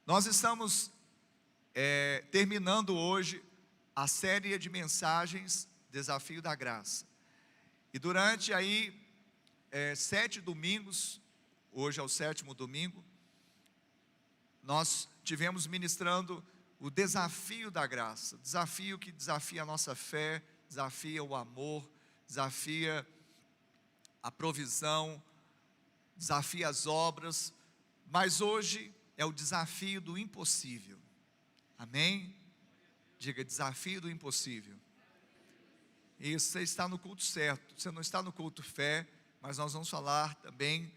Nós estamos terminando hoje a série de mensagens Desafio da Graça. E durante aí 7 domingos, hoje é o 7º domingo, nós tivemos ministrando o desafio da graça, desafio que desafia a nossa fé, desafia o amor, desafia a provisão, desafia as obras, mas hoje é o desafio do impossível. Amém? Diga, desafio do impossível. E você está no culto certo, você não está no culto fé, mas nós vamos falar também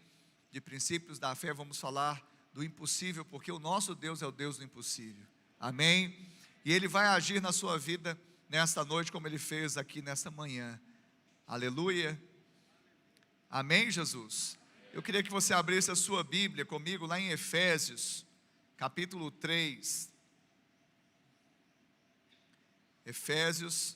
de princípios da fé, vamos falar do impossível, porque o nosso Deus é o Deus do impossível. Amém? E Ele vai agir na sua vida nesta noite, como Ele fez aqui nesta manhã. Aleluia. Amém, Jesus? Eu queria que você abrisse a sua Bíblia comigo lá em Efésios, capítulo 3. Efésios,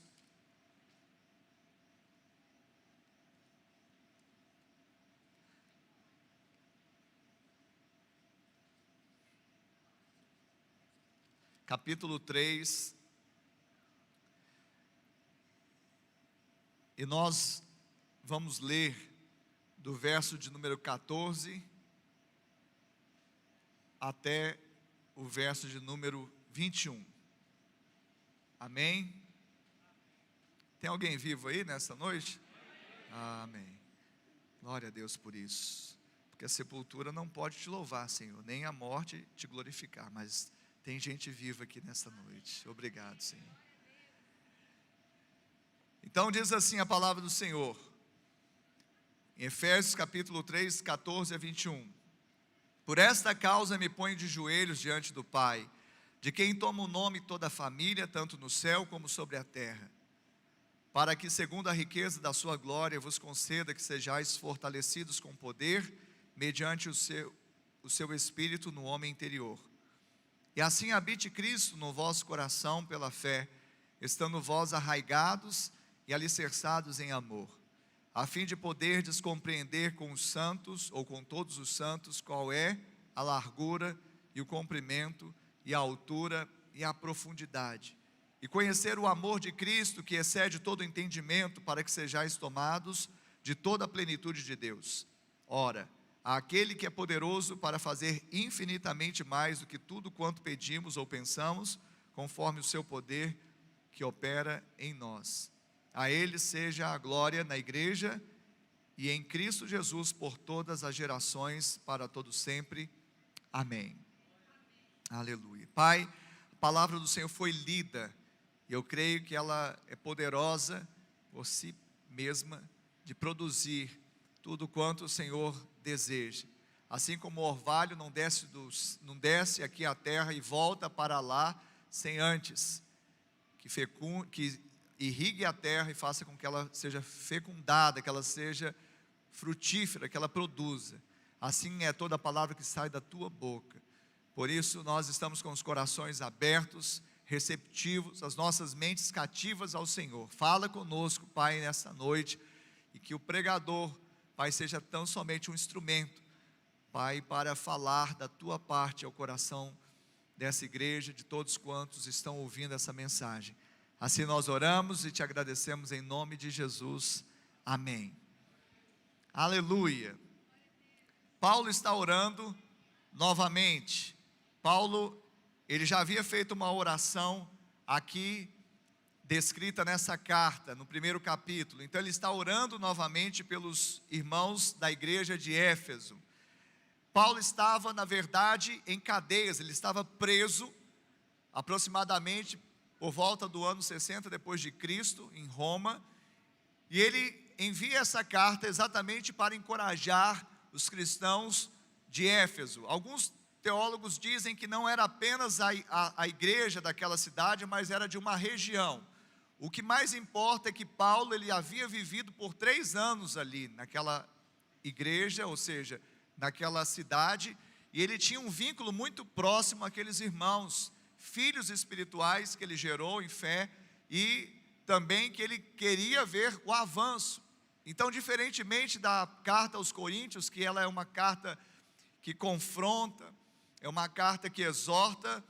capítulo 3, e nós vamos ler do verso de número 14 até o verso de número 21. Amém? Tem alguém vivo aí nessa noite? Amém. Glória a Deus por isso, porque a sepultura não pode te louvar, Senhor, nem a morte te glorificar, mas tem gente viva aqui nessa noite. Obrigado, Senhor. Então diz assim a palavra do Senhor, em Efésios capítulo 3, 14 a 21. Por esta causa me ponho de joelhos diante do Pai, de quem toma o nome toda a família, tanto no céu como sobre a terra, para que segundo a riqueza da sua glória vos conceda que sejais fortalecidos com poder, mediante o seu Espírito no homem interior. E assim habite Cristo no vosso coração pela fé, estando vós arraigados e alicerçados em amor, a fim de poderdes compreender com os santos, ou com todos os santos, qual é a largura e o comprimento e a altura e a profundidade, e conhecer o amor de Cristo, que excede todo entendimento, para que sejais tomados de toda a plenitude de Deus. Ora, aquele que é poderoso para fazer infinitamente mais do que tudo quanto pedimos ou pensamos, conforme o seu poder que opera em nós. A Ele seja a glória na igreja e em Cristo Jesus por todas as gerações, para todo sempre. Amém. Aleluia. Pai, a palavra do Senhor foi lida, e eu creio que ela é poderosa por si mesma, de produzir tudo quanto o Senhor deseja. Assim como o orvalho não desce aqui à terra e volta para lá, sem antes que irrigue a terra e faça com que ela seja fecundada, que ela seja frutífera, que ela produza. Assim é toda a palavra que sai da tua boca. Por isso nós estamos com os corações abertos, receptivos, as nossas mentes cativas ao Senhor. Fala conosco, Pai, nessa noite, e que o pregador, Pai, seja tão somente um instrumento, Pai, para falar da tua parte ao coração dessa igreja, de todos quantos estão ouvindo essa mensagem. Assim nós oramos e te agradecemos em nome de Jesus. Amém. Aleluia. Paulo está orando novamente. Paulo, ele já havia feito uma oração aqui, descrita nessa carta, no primeiro capítulo. Então ele está orando novamente pelos irmãos da igreja de Éfeso. Paulo estava, na verdade, em cadeias, ele estava preso, aproximadamente por volta do ano 60 depois de Cristo, em Roma, e ele envia essa carta exatamente para encorajar os cristãos de Éfeso. Alguns teólogos dizem que não era apenas a igreja daquela cidade, mas era de uma região. O que mais importa é que Paulo, ele havia vivido por 3 anos ali, naquela igreja, ou seja, naquela cidade, e ele tinha um vínculo muito próximo àqueles irmãos, filhos espirituais que ele gerou em fé, e também que ele queria ver o avanço. Então, diferentemente da carta aos Coríntios, que ela é uma carta que confronta, é uma carta que exorta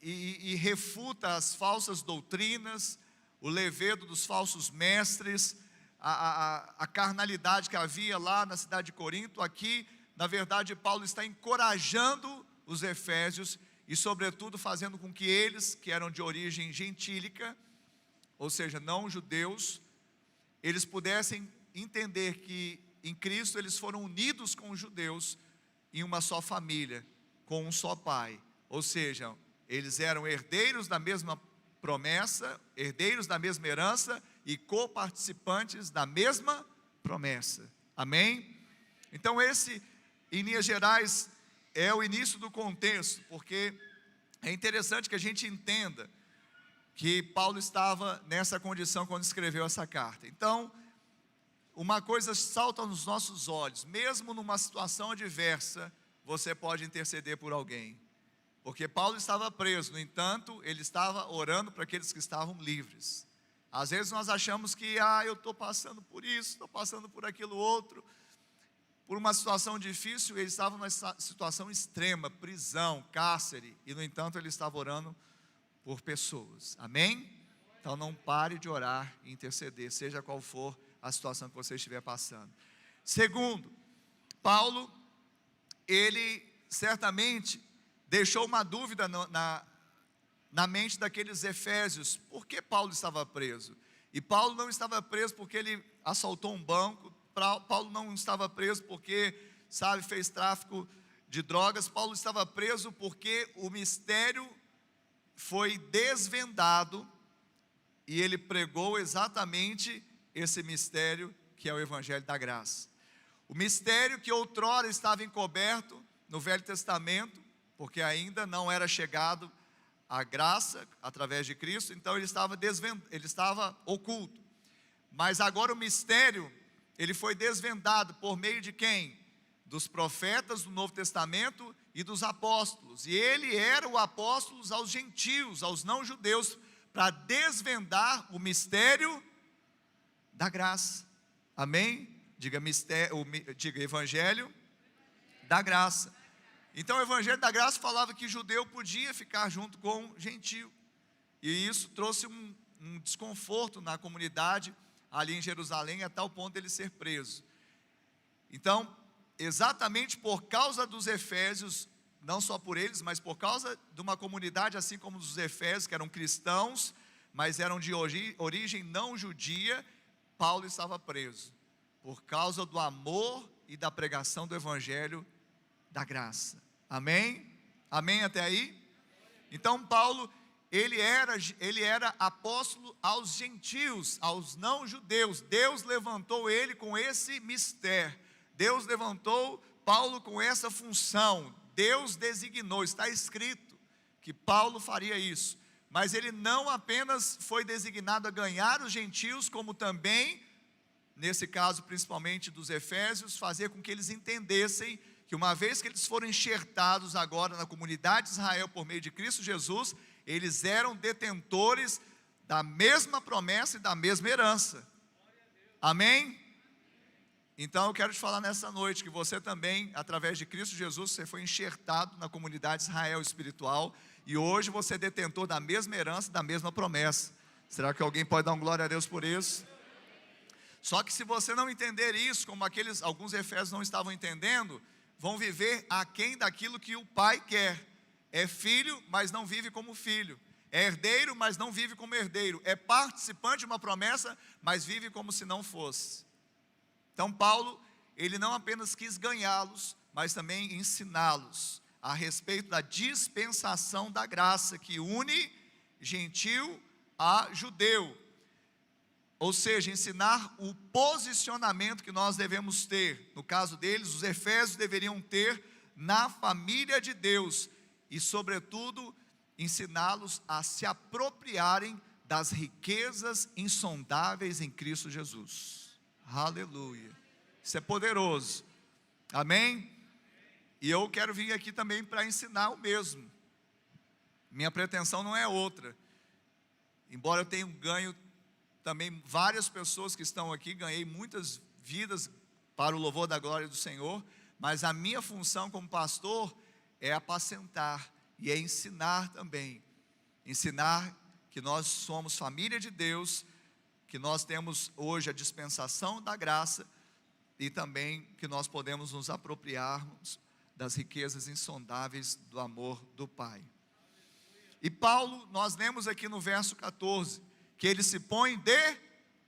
e refuta as falsas doutrinas, o levedo dos falsos mestres, a carnalidade que havia lá na cidade de Corinto. Aqui, na verdade, Paulo está encorajando os efésios e, sobretudo, fazendo com que eles, que eram de origem gentílica, ou seja, não judeus, eles pudessem entender que em Cristo eles foram unidos com os judeus em uma só família, com um só pai. Ou seja, eles eram herdeiros da mesma promessa, herdeiros da mesma herança e coparticipantes da mesma promessa. Amém? Então esse, em linhas gerais, é o início do contexto, porque é interessante que a gente entenda que Paulo estava nessa condição quando escreveu essa carta. Então, uma coisa salta nos nossos olhos: mesmo numa situação adversa, você pode interceder por alguém. Porque Paulo estava preso, no entanto, ele estava orando para aqueles que estavam livres. Às vezes nós achamos que, eu estou passando por isso, estou passando por aquilo outro, por uma situação difícil. Ele estava numa situação extrema, prisão, cárcere, e no entanto ele estava orando por pessoas. Amém? Então não pare de orar e interceder, seja qual for a situação que você estiver passando. Segundo, Paulo, ele certamente deixou uma dúvida na mente daqueles efésios: por que Paulo estava preso? E Paulo não estava preso porque ele assaltou um banco, Paulo não estava preso porque, fez tráfico de drogas. Paulo estava preso porque o mistério foi desvendado e ele pregou exatamente esse mistério, que é o Evangelho da Graça. O mistério que outrora estava encoberto no Velho Testamento, porque ainda não era chegado a graça através de Cristo, então ele estava oculto. Mas agora o mistério, ele foi desvendado por meio de quem? Dos profetas do Novo Testamento e dos apóstolos. E ele era o apóstolo aos gentios, aos não judeus, para desvendar o mistério da graça. Amém? Diga Evangelho da Graça. Então o Evangelho da Graça falava que judeu podia ficar junto com gentio, e isso trouxe um desconforto na comunidade ali em Jerusalém, a tal ponto de ele ser preso. Então, exatamente por causa dos efésios, não só por eles, mas por causa de uma comunidade assim como os efésios, que eram cristãos, mas eram de origem não judia, Paulo estava preso, por causa do amor e da pregação do Evangelho da Graça. Amém? Amém até aí? Então Paulo, ele era apóstolo aos gentios, aos não judeus. Deus levantou ele com esse mistério. Deus levantou Paulo com essa função. Deus designou, está escrito que Paulo faria isso. Mas ele não apenas foi designado a ganhar os gentios, como também, nesse caso principalmente dos efésios, fazer com que eles entendessem que uma vez que eles foram enxertados agora na comunidade de Israel por meio de Cristo Jesus, eles eram detentores da mesma promessa e da mesma herança. Amém? Então eu quero te falar nessa noite que você também, através de Cristo Jesus, você foi enxertado na comunidade de Israel espiritual, e hoje você é detentor da mesma herança, da mesma promessa. Será que alguém pode dar um glória a Deus por isso? Só que se você não entender isso, como alguns efésios não estavam entendendo, vão viver aquém daquilo que o pai quer. É filho, mas não vive como filho. É herdeiro, mas não vive como herdeiro. É participante de uma promessa, mas vive como se não fosse. Então Paulo, ele não apenas quis ganhá-los, mas também ensiná-los a respeito da dispensação da graça, que une gentil a judeu. Ou seja, ensinar o posicionamento que nós devemos ter. No caso deles, os efésios deveriam ter na família de Deus. E, sobretudo, ensiná-los a se apropriarem das riquezas insondáveis em Cristo Jesus. Aleluia. Isso é poderoso. Amém? E eu quero vir aqui também para ensinar o mesmo. Minha pretensão não é outra. Embora eu tenha ganho também várias pessoas que estão aqui, ganhei muitas vidas para o louvor da glória do Senhor, mas a minha função como pastor é apacentar e é ensinar também. Ensinar que nós somos família de Deus, que nós temos hoje a dispensação da graça e também que nós podemos nos apropriarmos das riquezas insondáveis do amor do Pai. E Paulo, nós lemos aqui no verso 14, que ele se põe de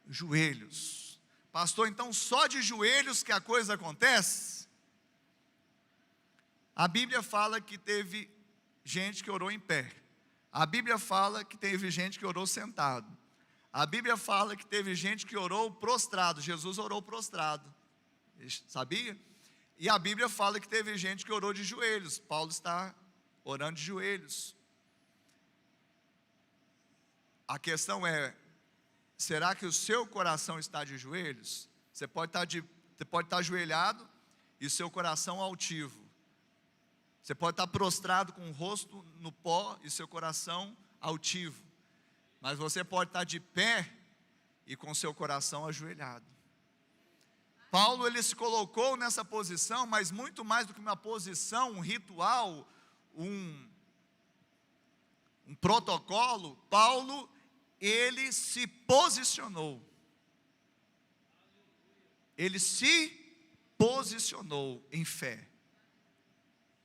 joelhos. Pastor, então só de joelhos que a coisa acontece? A Bíblia fala que teve gente que orou em pé. A Bíblia fala que teve gente que orou sentado. A Bíblia fala que teve gente que orou prostrado. Jesus orou prostrado. Sabia? E a Bíblia fala que teve gente que orou de joelhos. Paulo está orando de joelhos. A questão é, será que o seu coração está de joelhos? Você pode estar ajoelhado e o seu coração altivo. Você pode estar prostrado com o rosto no pó e seu coração altivo. Mas você pode estar de pé e com seu coração ajoelhado. Paulo, ele se colocou nessa posição, mas muito mais do que uma posição, um ritual, um protocolo. Paulo, ele se posicionou. Ele se posicionou em fé.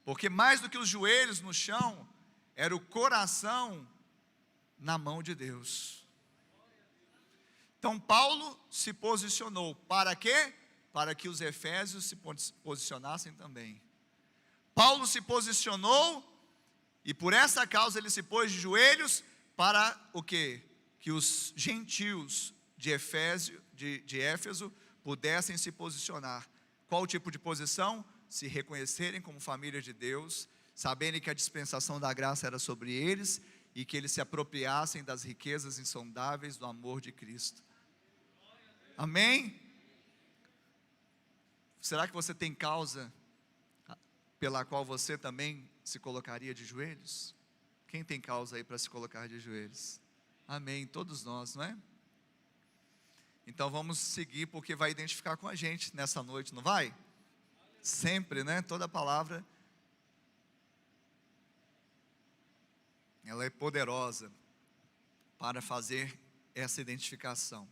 Porque mais do que os joelhos no chão, era o coração na mão de Deus. Então Paulo se posicionou. Para quê? Para que os efésios se posicionassem também. Paulo se posicionou e por essa causa ele se pôs de joelhos para o quê? Que os gentios de Éfeso pudessem se posicionar. Qual o tipo de posição? Se reconhecerem como família de Deus, saberem que a dispensação da graça era sobre eles e que eles se apropriassem das riquezas insondáveis do amor de Cristo. Amém? Será que você tem causa pela qual você também se colocaria de joelhos? Quem tem causa aí para se colocar de joelhos? Amém, todos nós, não é? Então vamos seguir, porque vai identificar com a gente nessa noite, não vai? Sempre, né? Toda palavra, ela é poderosa para fazer essa identificação.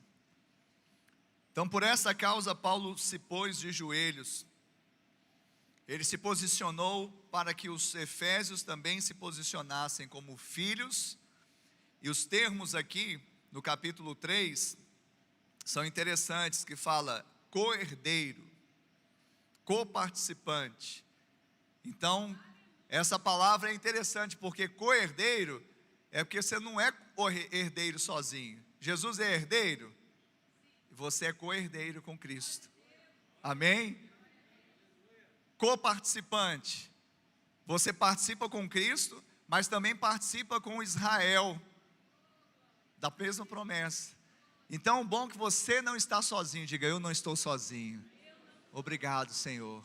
Então, por essa causa, Paulo se pôs de joelhos. Ele se posicionou para que os efésios também se posicionassem como filhos. E os termos aqui, no capítulo 3, são interessantes, que fala co-herdeiro, co-participante. Então, essa palavra é interessante, porque co-herdeiro é porque você não é herdeiro sozinho. Jesus é herdeiro, e você é co-herdeiro com Cristo. Amém? Co-participante, você participa com Cristo, mas também participa com Israel, da mesma promessa. Então, bom que você não está sozinho. Diga, eu não estou sozinho. Obrigado, Senhor.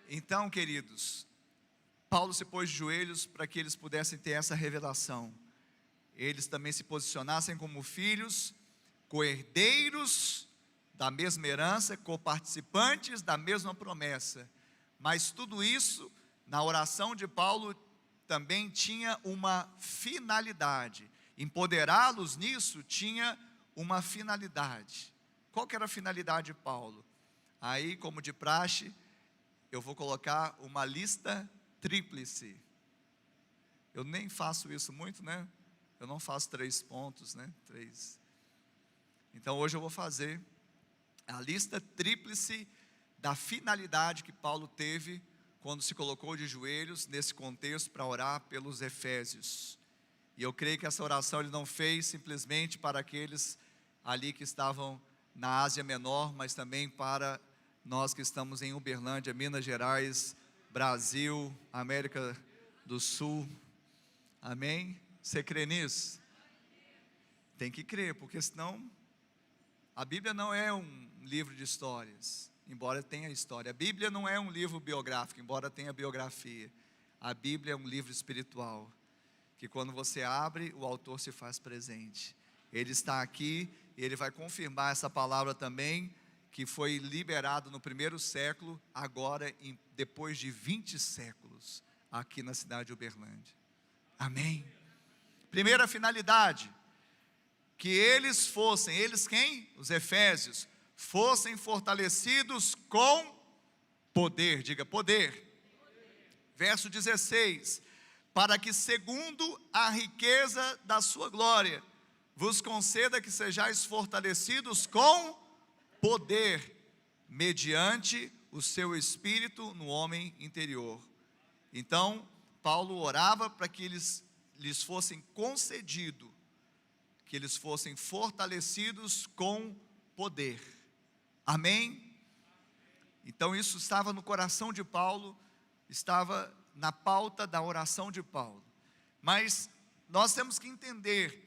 Então, queridos, Paulo se pôs de joelhos para que eles pudessem ter essa revelação. Eles também se posicionassem como filhos, co-herdeiros da mesma herança, co-participantes da mesma promessa. Mas tudo isso, na oração de Paulo, também tinha uma finalidade. Empoderá-los nisso tinha uma finalidade. Qual que era a finalidade de Paulo? Aí, como de praxe, eu vou colocar uma lista tríplice. Eu nem faço isso muito, né? Eu não faço 3 pontos, né? 3. Então hoje eu vou fazer a lista tríplice da finalidade que Paulo teve quando se colocou de joelhos nesse contexto para orar pelos efésios. E eu creio que essa oração ele não fez simplesmente para aqueles ali que estavam na Ásia Menor, mas também para nós que estamos em Uberlândia, Minas Gerais, Brasil, América do Sul. Amém? Você crê nisso? Tem que crer, porque senão a Bíblia não é um livro de histórias, embora tenha história. A Bíblia não é um livro biográfico, embora tenha biografia. A Bíblia é um livro espiritual, que quando você abre, o autor se faz presente. Ele está aqui e ele vai confirmar essa palavra também, que foi liberado no primeiro século, agora depois de 20 séculos. aqui na cidade de Uberlândia. Amém? Primeira finalidade, que eles quem? Os efésios, fossem fortalecidos com poder, diga poder. Verso 16, para que segundo a riqueza da sua glória, vos conceda que sejais fortalecidos com poder, mediante o seu espírito no homem interior. Então, Paulo orava para que lhes fossem concedido, que eles fossem fortalecidos com poder. Amém? Então isso estava no coração de Paulo, estava na pauta da oração de Paulo. Mas nós temos que entender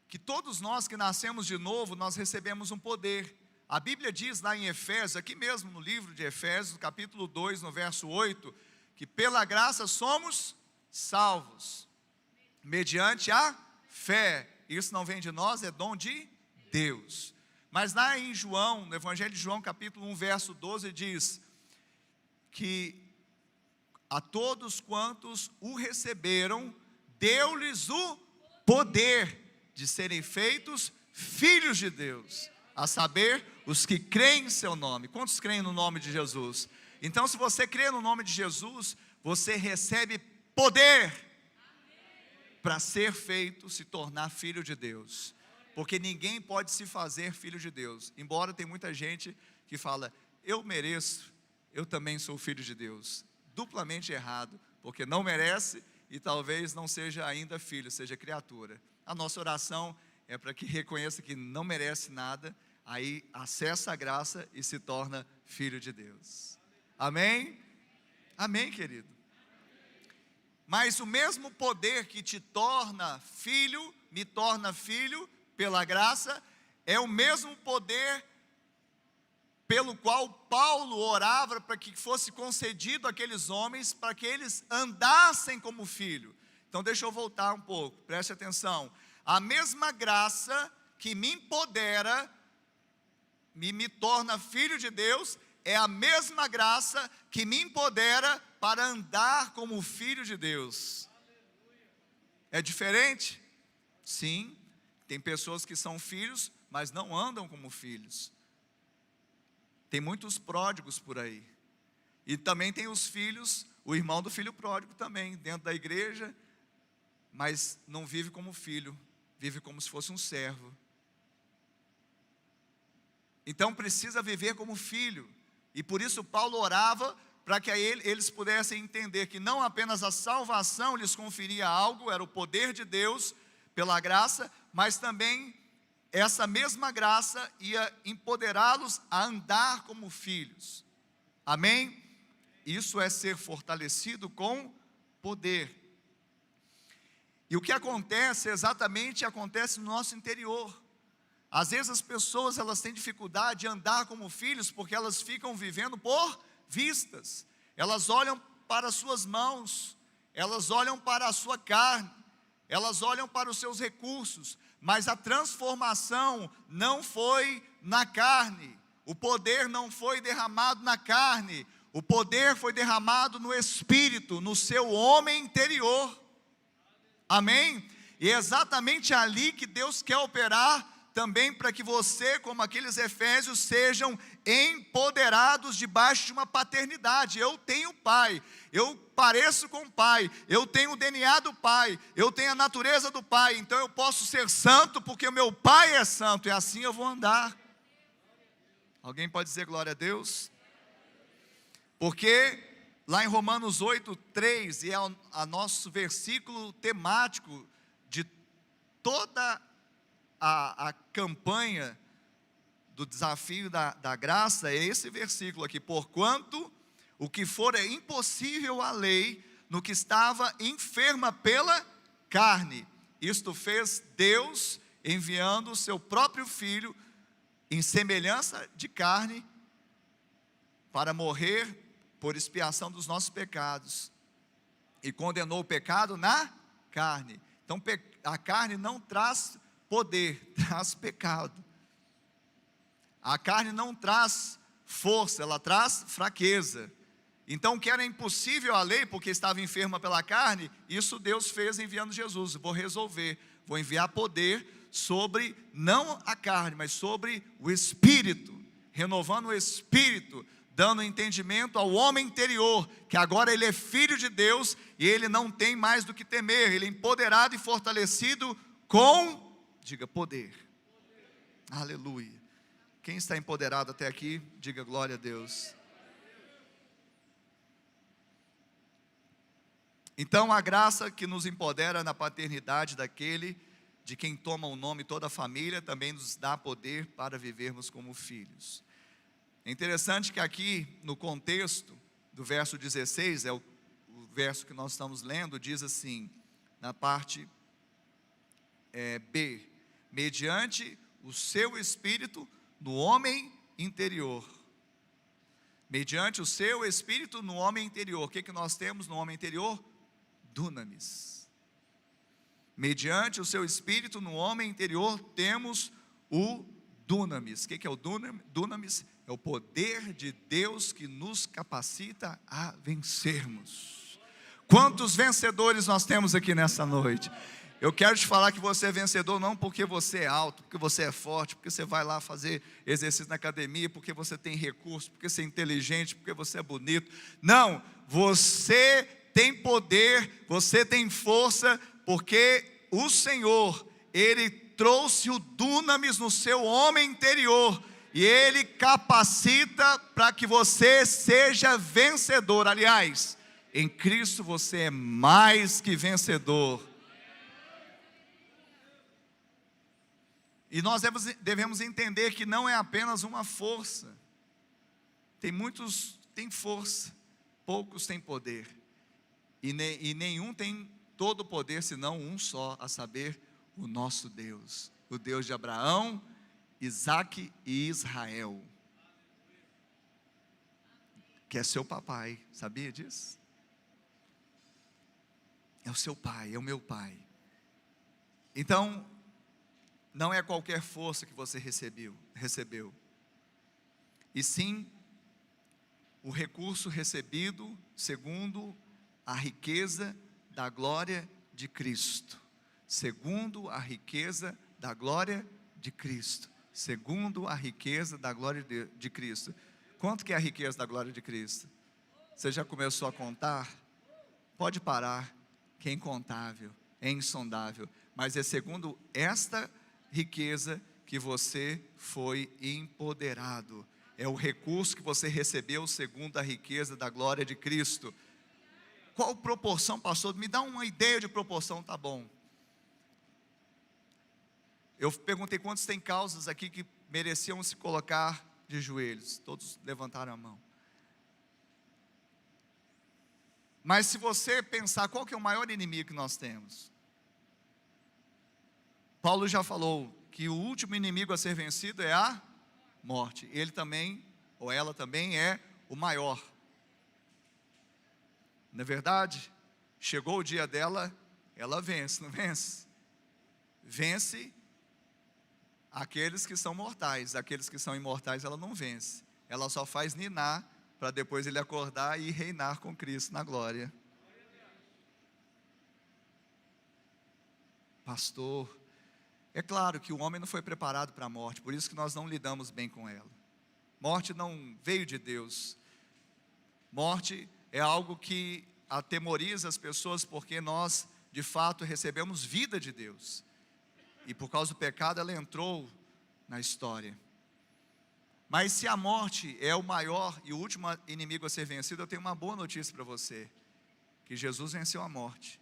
que todos nós que nascemos de novo, nós recebemos um poder. A Bíblia diz lá em Efésios, aqui mesmo no livro de Efésios, capítulo 2, no verso 8, que pela graça somos salvos, mediante a fé. Isso não vem de nós, é dom de Deus. Mas lá em João, no Evangelho de João, capítulo 1, verso 12, diz que a todos quantos o receberam, deu-lhes o poder de serem feitos filhos de Deus, a saber, os que creem em seu nome. Quantos creem no nome de Jesus? Então, se você crê no nome de Jesus, você recebe poder para ser feito, se tornar filho de Deus. Porque ninguém pode se fazer filho de Deus. Embora tem muita gente que fala, eu mereço, eu também sou filho de Deus. Duplamente errado, porque não merece e talvez não seja ainda filho, seja criatura. A nossa oração é para que reconheça que não merece nada, aí acessa a graça e se torna filho de Deus. Amém? Amém, querido? Mas o mesmo poder que te torna filho, me torna filho, pela graça, é o mesmo poder pelo qual Paulo orava para que fosse concedido àqueles homens, para que eles andassem como filho. Então deixa eu voltar um pouco, preste atenção. A mesma graça que me empodera, me torna filho de Deus, é a mesma graça que me empodera para andar como filho de Deus. É diferente? Sim, tem pessoas que são filhos, mas não andam como filhos. Tem muitos pródigos por aí. E também tem os filhos, o irmão do filho pródigo também, dentro da igreja, mas não vive como filho, vive como se fosse um servo. Então precisa viver como filho. E por isso Paulo orava para que eles pudessem entender que não apenas a salvação lhes conferia algo, era o poder de Deus pela graça, mas também essa mesma graça ia empoderá-los a andar como filhos. Amém? Isso é ser fortalecido com poder. E o que acontece exatamente acontece no nosso interior. Às vezes as pessoas elas têm dificuldade de andar como filhos porque elas ficam vivendo por vistas. Elas olham para as suas mãos, elas olham para a sua carne, elas olham para os seus recursos, mas a transformação não foi na carne, o poder não foi derramado na carne, o poder foi derramado no espírito, no seu homem interior. Amém? E é exatamente ali que Deus quer operar também para que você, como aqueles efésios, sejam empoderados debaixo de uma paternidade. Eu tenho pai, eu pareço com o pai, eu tenho o DNA do pai, eu tenho a natureza do pai, então eu posso ser santo porque o meu pai é santo, e assim eu vou andar. Alguém pode dizer glória a Deus? Porque lá em Romanos 8:3, e é o nosso versículo temático de toda a campanha do desafio da graça, é esse versículo aqui: porquanto o que for é impossível à lei, no que estava enferma pela carne, isto fez Deus, enviando o seu próprio Filho, em semelhança de carne, para morrer por expiação dos nossos pecados, e condenou o pecado na carne. Então a carne não traz poder, traz pecado. A carne não traz força, ela traz fraqueza. Então, o que era impossível à lei, porque estava enferma pela carne, isso Deus fez enviando Jesus. Vou resolver, vou enviar poder sobre, não a carne, mas sobre o Espírito, renovando o Espírito, dando entendimento ao homem interior, que agora ele é filho de Deus, e ele não tem mais do que temer, ele é empoderado e fortalecido com, diga, poder. Aleluia. Quem está empoderado até aqui, diga glória a Deus. Então, a graça que nos empodera na paternidade daquele de quem toma o nome toda a família, também nos dá poder para vivermos como filhos. É interessante que aqui, no contexto do verso 16, é o verso que nós estamos lendo, diz assim, na parte B, mediante o seu Espírito no homem interior. Mediante o seu Espírito no homem interior. O que nós temos no homem interior? Dunamis. Mediante o seu Espírito no homem interior temos o Dunamis. O que é o Dunamis? É o poder de Deus que nos capacita a vencermos. Quantos vencedores nós temos aqui nessa noite? Eu quero te falar que você é vencedor não porque você é alto, porque você é forte, porque você vai lá fazer exercício na academia, porque você tem recurso, porque você é inteligente, porque você é bonito. Não, você tem poder, você tem força, porque o Senhor, Ele trouxe o Dunamis no seu homem interior, e Ele capacita para que você seja vencedor. Aliás, em Cristo você é mais que vencedor. E nós devemos entender que não é apenas uma força. Tem muitos têm força, poucos têm poder. E nenhum tem todo o poder, senão um só, a saber, o nosso Deus. O Deus de Abraão, Isaque e Israel. Que é seu papai, sabia disso? É o seu pai, é o meu pai. Então, não é qualquer força que você recebeu, e sim o recurso recebido segundo a riqueza da glória de Cristo. Segundo a riqueza da glória de Cristo. Segundo a riqueza da glória de Cristo. Quanto que é a riqueza da glória de Cristo? Você já começou a contar? Pode parar, que é incontável, é insondável. Mas é segundo esta riqueza que você foi empoderado. É o recurso que você recebeu segundo a riqueza da glória de Cristo. Qual proporção, pastor? Me dá uma ideia de proporção, tá bom. Eu perguntei quantos tem causas aqui que mereciam se colocar de joelhos. Todos levantaram a mão. Mas se você pensar, qual que é o maior inimigo que nós temos? Paulo já falou que o último inimigo a ser vencido é a morte. Ele também, ou ela também é o maior. Na verdade, chegou o dia dela, ela vence, não vence? Vence aqueles que são mortais, aqueles que são imortais ela não vence. Ela só faz ninar, para depois ele acordar e reinar com Cristo na glória. Pastor, é claro que o homem não foi preparado para a morte, por isso que nós não lidamos bem com ela. Morte não veio de Deus. Morte é algo que atemoriza as pessoas, porque nós, de fato, recebemos vida de Deus. E por causa do pecado, ela entrou na história. Mas se a morte é o maior e o último inimigo a ser vencido, eu tenho uma boa notícia para você. Que Jesus venceu a morte.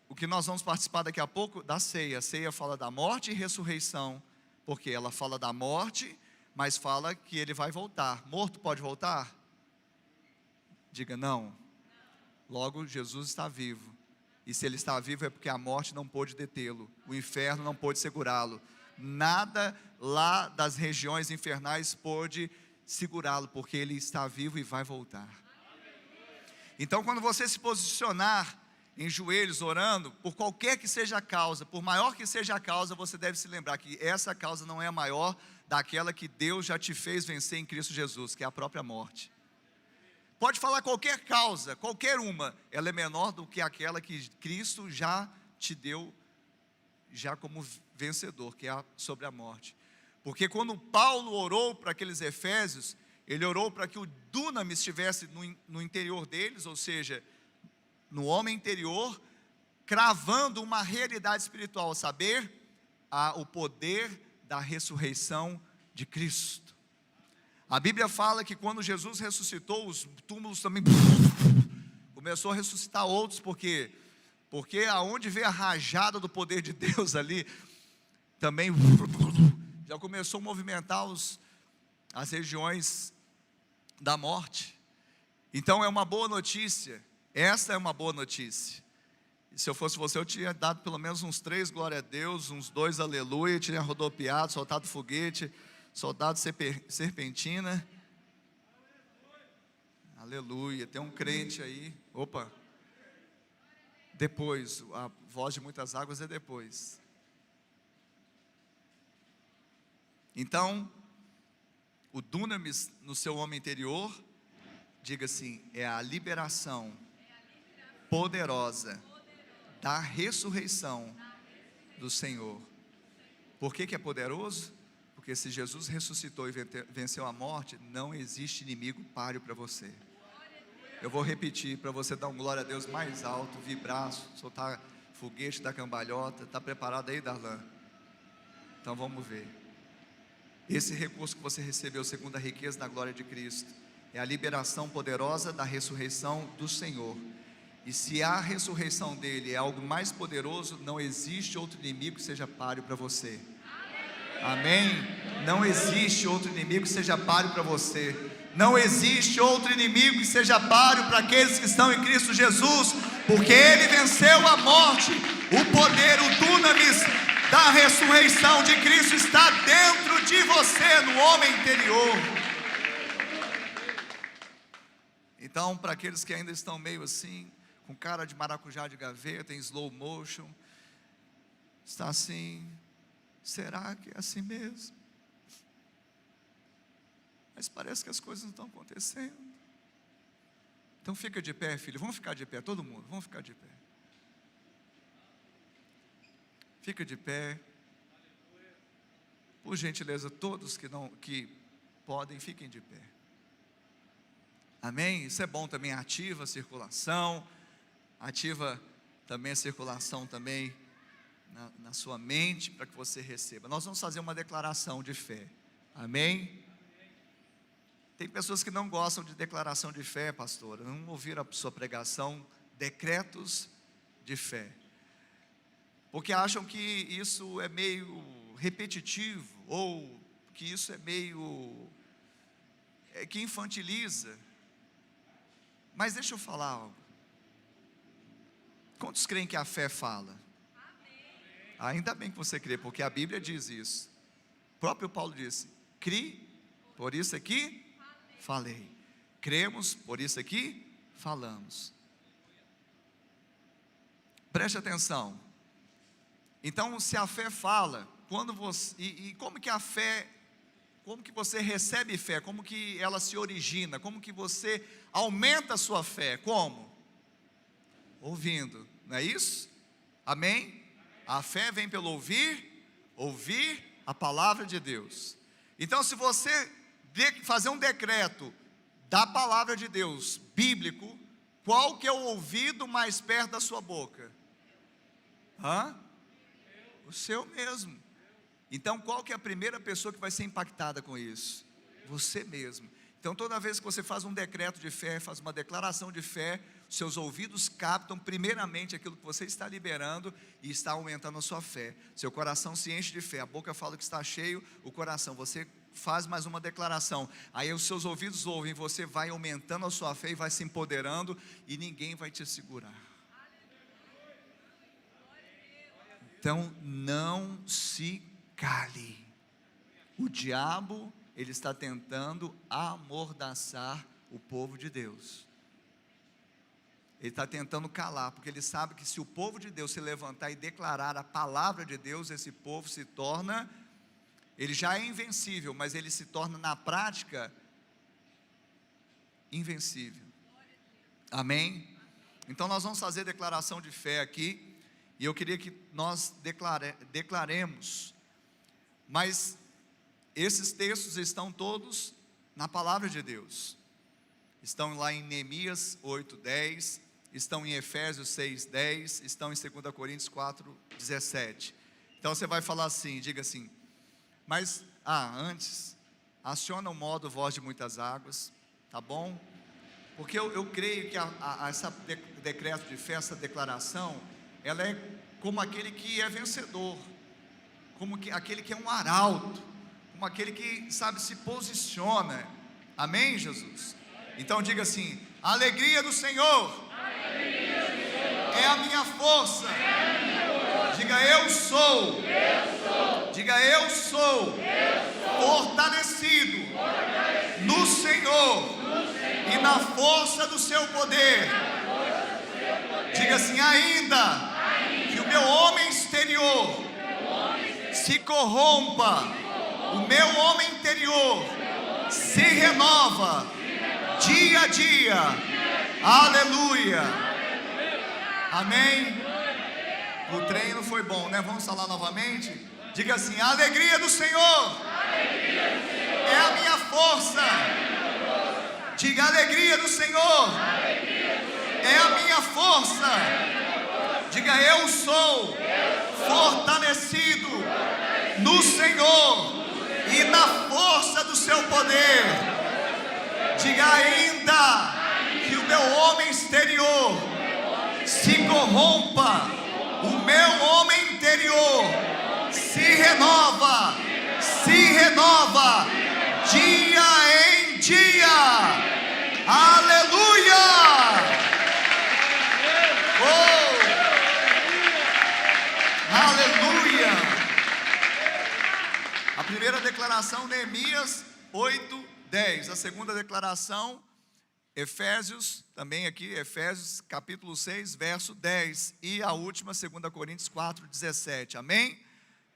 O que nós vamos participar daqui a pouco, da ceia. A ceia fala da morte e ressurreição. Porque ela fala da morte, mas fala que ele vai voltar. Morto pode voltar? Diga não. Logo, Jesus está vivo. E se ele está vivo é porque a morte não pôde detê-lo. O inferno não pôde segurá-lo. Nada lá das regiões infernais pôde segurá-lo, porque ele está vivo e vai voltar. Então, quando você se posicionar em joelhos, orando, por qualquer que seja a causa, por maior que seja a causa, você deve se lembrar que essa causa não é a maior daquela que Deus já te fez vencer em Cristo Jesus, que é a própria morte. Pode falar qualquer causa, qualquer uma, ela é menor do que aquela que Cristo já te deu, já como vencedor, que é sobre a morte. Porque quando Paulo orou para aqueles efésios, ele orou para que o dunamis estivesse no interior deles, ou seja, no homem interior, cravando uma realidade espiritual, a saber, o poder da ressurreição de Cristo. A Bíblia fala que quando Jesus ressuscitou, os túmulos também começou a ressuscitar outros, porque aonde vê a rajada do poder de Deus ali, também já começou a movimentar as regiões da morte. Então é uma boa notícia, essa é uma boa notícia. E se eu fosse você, eu tinha dado pelo menos uns 3 glória a Deus, uns 2 aleluia, tinha rodopiado, soltado foguete, soltado serpentina. Aleluia, tem um crente aí, opa, depois, a voz de muitas águas é depois. Então, o dunamis no seu homem interior, diga assim, é a liberação poderosa da ressurreição do Senhor. Por que é poderoso? Porque se Jesus ressuscitou e venceu a morte, não existe inimigo páreo para você. Eu vou repetir para você dar um glória a Deus mais alto, vibrar, soltar foguete da cambalhota. Está preparado aí, Darlan? Então vamos ver. Esse recurso que você recebeu segundo a riqueza da glória de Cristo é a liberação poderosa da ressurreição do Senhor. E se a ressurreição dele é algo mais poderoso, não existe outro inimigo que seja páreo para você. Amém? Não existe outro inimigo que seja páreo para você. Não existe outro inimigo que seja páreo para aqueles que estão em Cristo Jesus, porque ele venceu a morte. O poder, o dunamis da ressurreição de Cristo está dentro de você, no homem interior. Então, para aqueles que ainda estão meio assim, com cara de maracujá de gaveta, em slow motion, está assim, será que é assim mesmo? Mas parece que as coisas não estão acontecendo. Então fica de pé, filho, vamos ficar de pé, todo mundo, vamos ficar de pé. Fica de pé. Por gentileza, todos que podem, fiquem de pé. Amém? Isso é bom também, ativa a circulação, ativa também a circulação também na sua mente, para que você receba. Nós vamos fazer uma declaração de fé. Amém? Tem pessoas que não gostam de declaração de fé, pastora, não ouviram a sua pregação, decretos de fé, porque acham que isso é meio repetitivo, ou que isso é meio, que infantiliza. Mas deixa eu falar algo. Quantos creem que a fé fala? Ainda bem que você crê, porque a Bíblia diz isso. O próprio Paulo disse, cri, por isso aqui falei. Cremos, por isso aqui falamos. Preste atenção. Então, se a fé fala, quando você, como que a fé, como que você recebe fé, como que ela se origina, como que você aumenta a sua fé, como? Ouvindo, não é isso? Amém? A fé vem pelo ouvir a palavra de Deus. Então, se você fazer um decreto da palavra de Deus, bíblico, qual que é o ouvido mais perto da sua boca? O seu mesmo. Então, qual que é a primeira pessoa que vai ser impactada com isso? Você mesmo. Então, toda vez que você faz um decreto de fé, faz uma declaração de fé, seus ouvidos captam primeiramente aquilo que você está liberando e está aumentando a sua fé. Seu coração se enche de fé, a boca fala que está cheio, o coração, você faz mais uma declaração, aí os seus ouvidos ouvem, você vai aumentando a sua fé e vai se empoderando e ninguém vai te segurar. Então, não se cale. O diabo, ele está tentando amordaçar o povo de Deus. Ele está tentando calar, porque ele sabe que se o povo de Deus se levantar e declarar a palavra de Deus, esse povo se torna, ele já é invencível, mas ele se torna na prática invencível. Amém? Então nós vamos fazer declaração de fé aqui, e eu queria que nós declaremos, mas esses textos estão todos na palavra de Deus, estão lá em Neemias 8:10, estão em Efésios 6:10, estão em 2 Coríntios 4:17. Então você vai falar assim, diga assim, mas antes, aciona o modo voz de muitas águas, tá bom? Porque eu creio que essa decreto de fé, essa declaração, ela é como aquele que é vencedor, como aquele que é um arauto, como aquele que, sabe, se posiciona. Amém, Jesus? Então diga assim: a alegria do Senhor é a minha força. Diga: eu sou. Diga: eu sou fortalecido no Senhor e na força do seu poder. Diga assim: ainda que o meu homem exterior se corrompa, o meu homem interior se renova dia a dia. Aleluia. Amém. O treino foi bom, né? Vamos falar novamente? Diga assim: a alegria do Senhor é a minha força. Diga: a alegria do Senhor é a minha força. Diga: eu sou fortalecido no Senhor e na força do seu poder. Diga: ainda que o meu homem exterior se corrompa, o meu homem interior se renova dia em dia. Aleluia! Oh! Aleluia! A primeira declaração, Neemias 8:10. A segunda declaração, Efésios, também aqui, Efésios capítulo 6, verso 10. E a última, 2 Coríntios 4:17. Amém?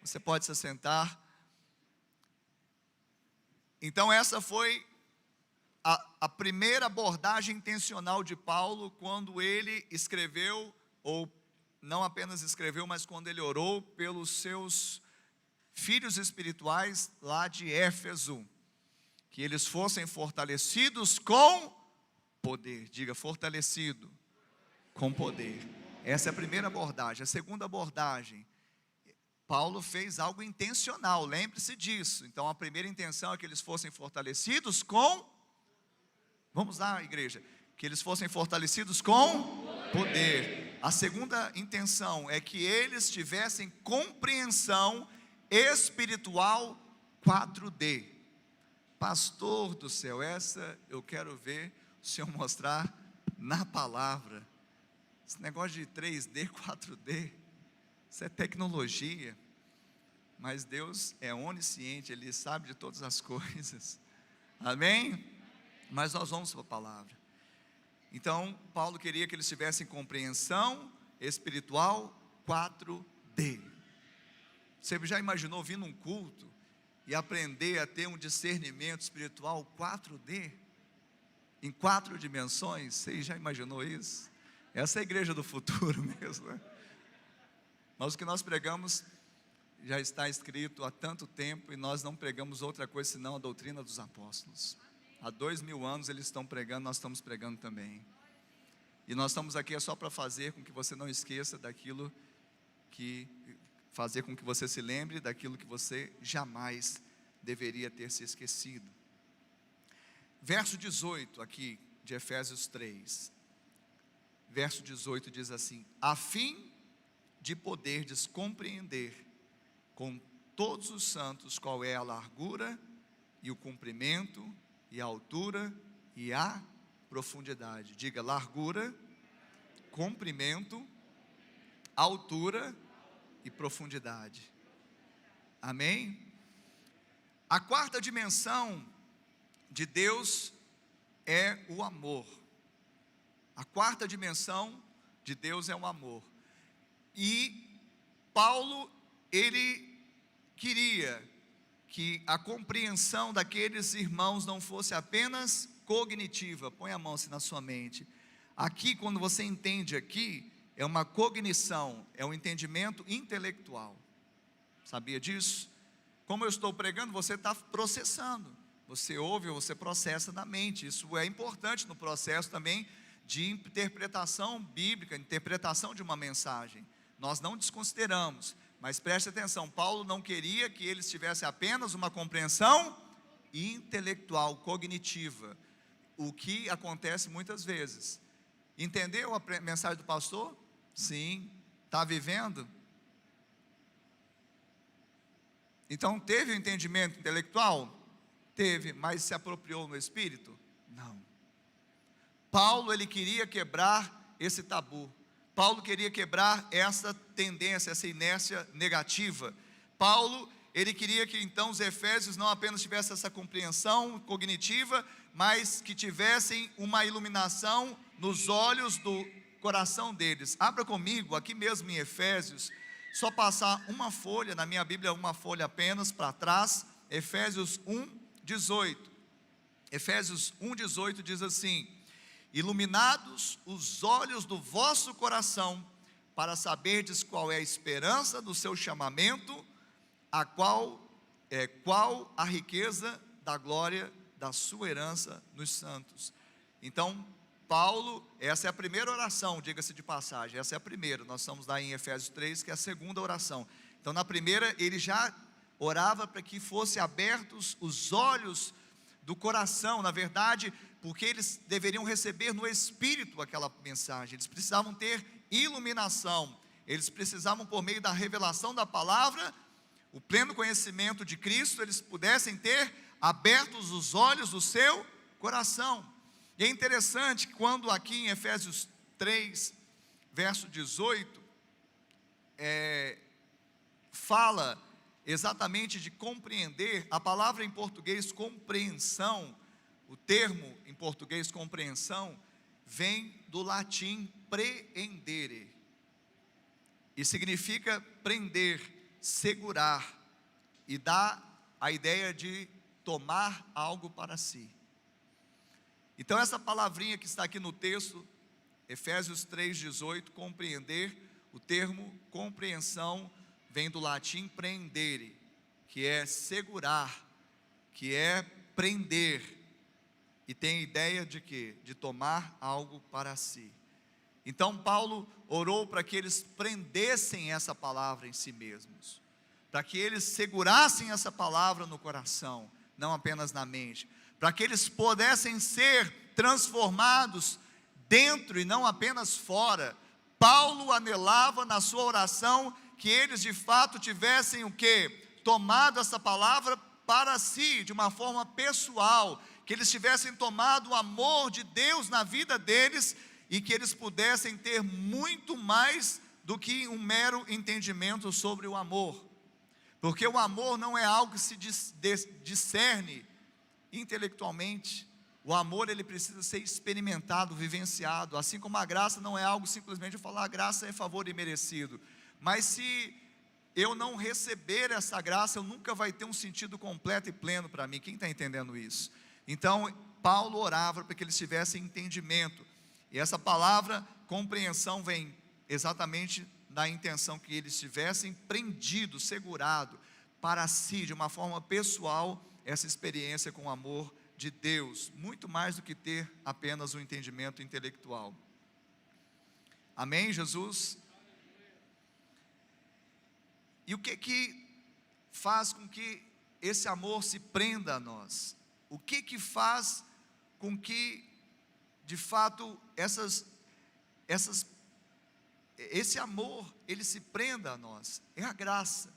Você pode se assentar. Então essa foi a primeira abordagem intencional de Paulo, quando ele escreveu, ou não apenas escreveu, mas quando ele orou pelos seus filhos espirituais lá de Éfeso, que eles fossem fortalecidos com poder. Diga: fortalecido com poder. Essa é a primeira abordagem. A segunda abordagem, Paulo fez algo intencional, lembre-se disso. Então a primeira intenção é que eles fossem fortalecidos com, vamos lá, igreja, que eles fossem fortalecidos com poder. A segunda intenção é que eles tivessem compreensão espiritual 4D. Pastor do céu, essa eu quero ver o Senhor mostrar na palavra. Esse negócio de 3D, 4D, isso é tecnologia, mas Deus é onisciente, Ele sabe de todas as coisas. Amém? Mas nós vamos para a palavra. Então, Paulo queria que eles tivessem compreensão espiritual 4D. Você já imaginou vir num culto e aprender a ter um discernimento espiritual 4D? Em 4 dimensões? Você já imaginou isso? Essa é a igreja do futuro mesmo, né? Mas o que nós pregamos já está escrito há tanto tempo, e nós não pregamos outra coisa senão a doutrina dos apóstolos. Há 2000 anos eles estão pregando, nós estamos pregando também. E nós estamos aqui só para fazer com que você não esqueça daquilo que, fazer com que você se lembre daquilo que você jamais deveria ter se esquecido. Verso 18 aqui de Efésios 3. Verso 18 diz assim: a fim de poderdes compreender com todos os santos qual é a largura e o comprimento e a altura e a profundidade. Diga: largura, comprimento, altura e profundidade. Amém? A quarta dimensão de Deus é o amor. A quarta dimensão de Deus é o amor. E Paulo, ele queria que a compreensão daqueles irmãos não fosse apenas cognitiva. Põe a mão assim na sua mente. Aqui, quando você entende aqui, é uma cognição, é um entendimento intelectual. Sabia disso? Como eu estou pregando, você está processando. Você ouve ou você processa na mente. Isso é importante no processo também de interpretação bíblica, interpretação de uma mensagem. Nós não desconsideramos, mas preste atenção, Paulo não queria que eles tivessem apenas uma compreensão intelectual, cognitiva, o que acontece muitas vezes. Entendeu a mensagem do pastor? Sim. Está vivendo? Então teve o entendimento intelectual? Teve, mas se apropriou no espírito? Não. Paulo, ele queria quebrar esse tabu. Paulo queria quebrar essa tendência, essa inércia negativa. Paulo, ele queria que então os efésios não apenas tivessem essa compreensão cognitiva, mas que tivessem uma iluminação nos olhos do coração deles. Abra comigo, aqui mesmo em Efésios, só passar uma folha, na minha Bíblia uma folha apenas para trás, Efésios 1:18. Efésios 1:18 diz assim: iluminados os olhos do vosso coração, para saberdes qual é a esperança do seu chamamento, qual a riqueza da glória da sua herança nos santos. Então, Paulo, essa é a primeira oração, diga-se de passagem, essa é a primeira, nós estamos lá em Efésios 3, que é a segunda oração. Então, na primeira, ele já orava para que fossem abertos os olhos do coração, na verdade, porque eles deveriam receber no Espírito aquela mensagem, eles precisavam ter iluminação, eles precisavam, por meio da revelação da palavra, o pleno conhecimento de Cristo, eles pudessem ter abertos os olhos do seu coração. E é interessante que quando aqui em Efésios 3, verso 18, fala exatamente de compreender, a palavra em português compreensão, o termo em português compreensão, vem do latim prehendere, e significa prender, segurar, e dá a ideia de tomar algo para si. Então essa palavrinha que está aqui no texto, Efésios 3:18, compreender, o termo compreensão vem do latim prendere, que é segurar, que é prender, e tem a ideia de quê? De tomar algo para si. Então Paulo orou para que eles prendessem essa palavra em si mesmos, para que eles segurassem essa palavra no coração, não apenas na mente, para que eles pudessem ser transformados dentro e não apenas fora. Paulo anelava na sua oração que eles de fato tivessem o quê? Tomado essa palavra para si, de uma forma pessoal, que eles tivessem tomado o amor de Deus na vida deles, e que eles pudessem ter muito mais do que um mero entendimento sobre o amor, porque o amor não é algo que se discerne intelectualmente. O amor, ele precisa ser experimentado, vivenciado, assim como a graça não é algo simplesmente falar, a graça é favor imerecido, mas se eu não receber essa graça, eu nunca vai ter um sentido completo e pleno para mim. Quem está entendendo isso? Então Paulo orava para que eles tivessem entendimento, e essa palavra compreensão vem exatamente na intenção que eles tivessem prendido, segurado para si, de uma forma pessoal, essa experiência com o amor de Deus, muito mais do que ter apenas um entendimento intelectual. Amém, Jesus? E o que faz com que esse amor se prenda a nós? O que faz com que, de fato, esse amor, ele se prenda a nós? É a graça.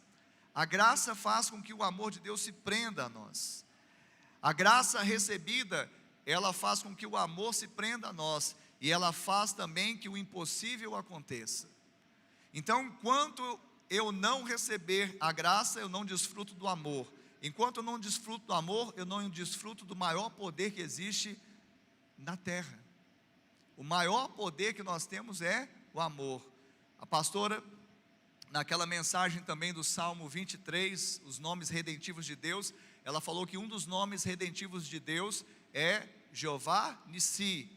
A graça faz com que o amor de Deus se prenda a nós. A graça recebida, ela faz com que o amor se prenda a nós, e ela faz também que o impossível aconteça. Então, enquanto eu não receber a graça, eu não desfruto do amor. Enquanto eu não desfruto do amor, eu não desfruto do maior poder que existe na terra. O maior poder que nós temos é o amor. A pastora naquela mensagem também do Salmo 23, os nomes redentivos de Deus, ela falou que um dos nomes redentivos de Deus é Jeová Nissi.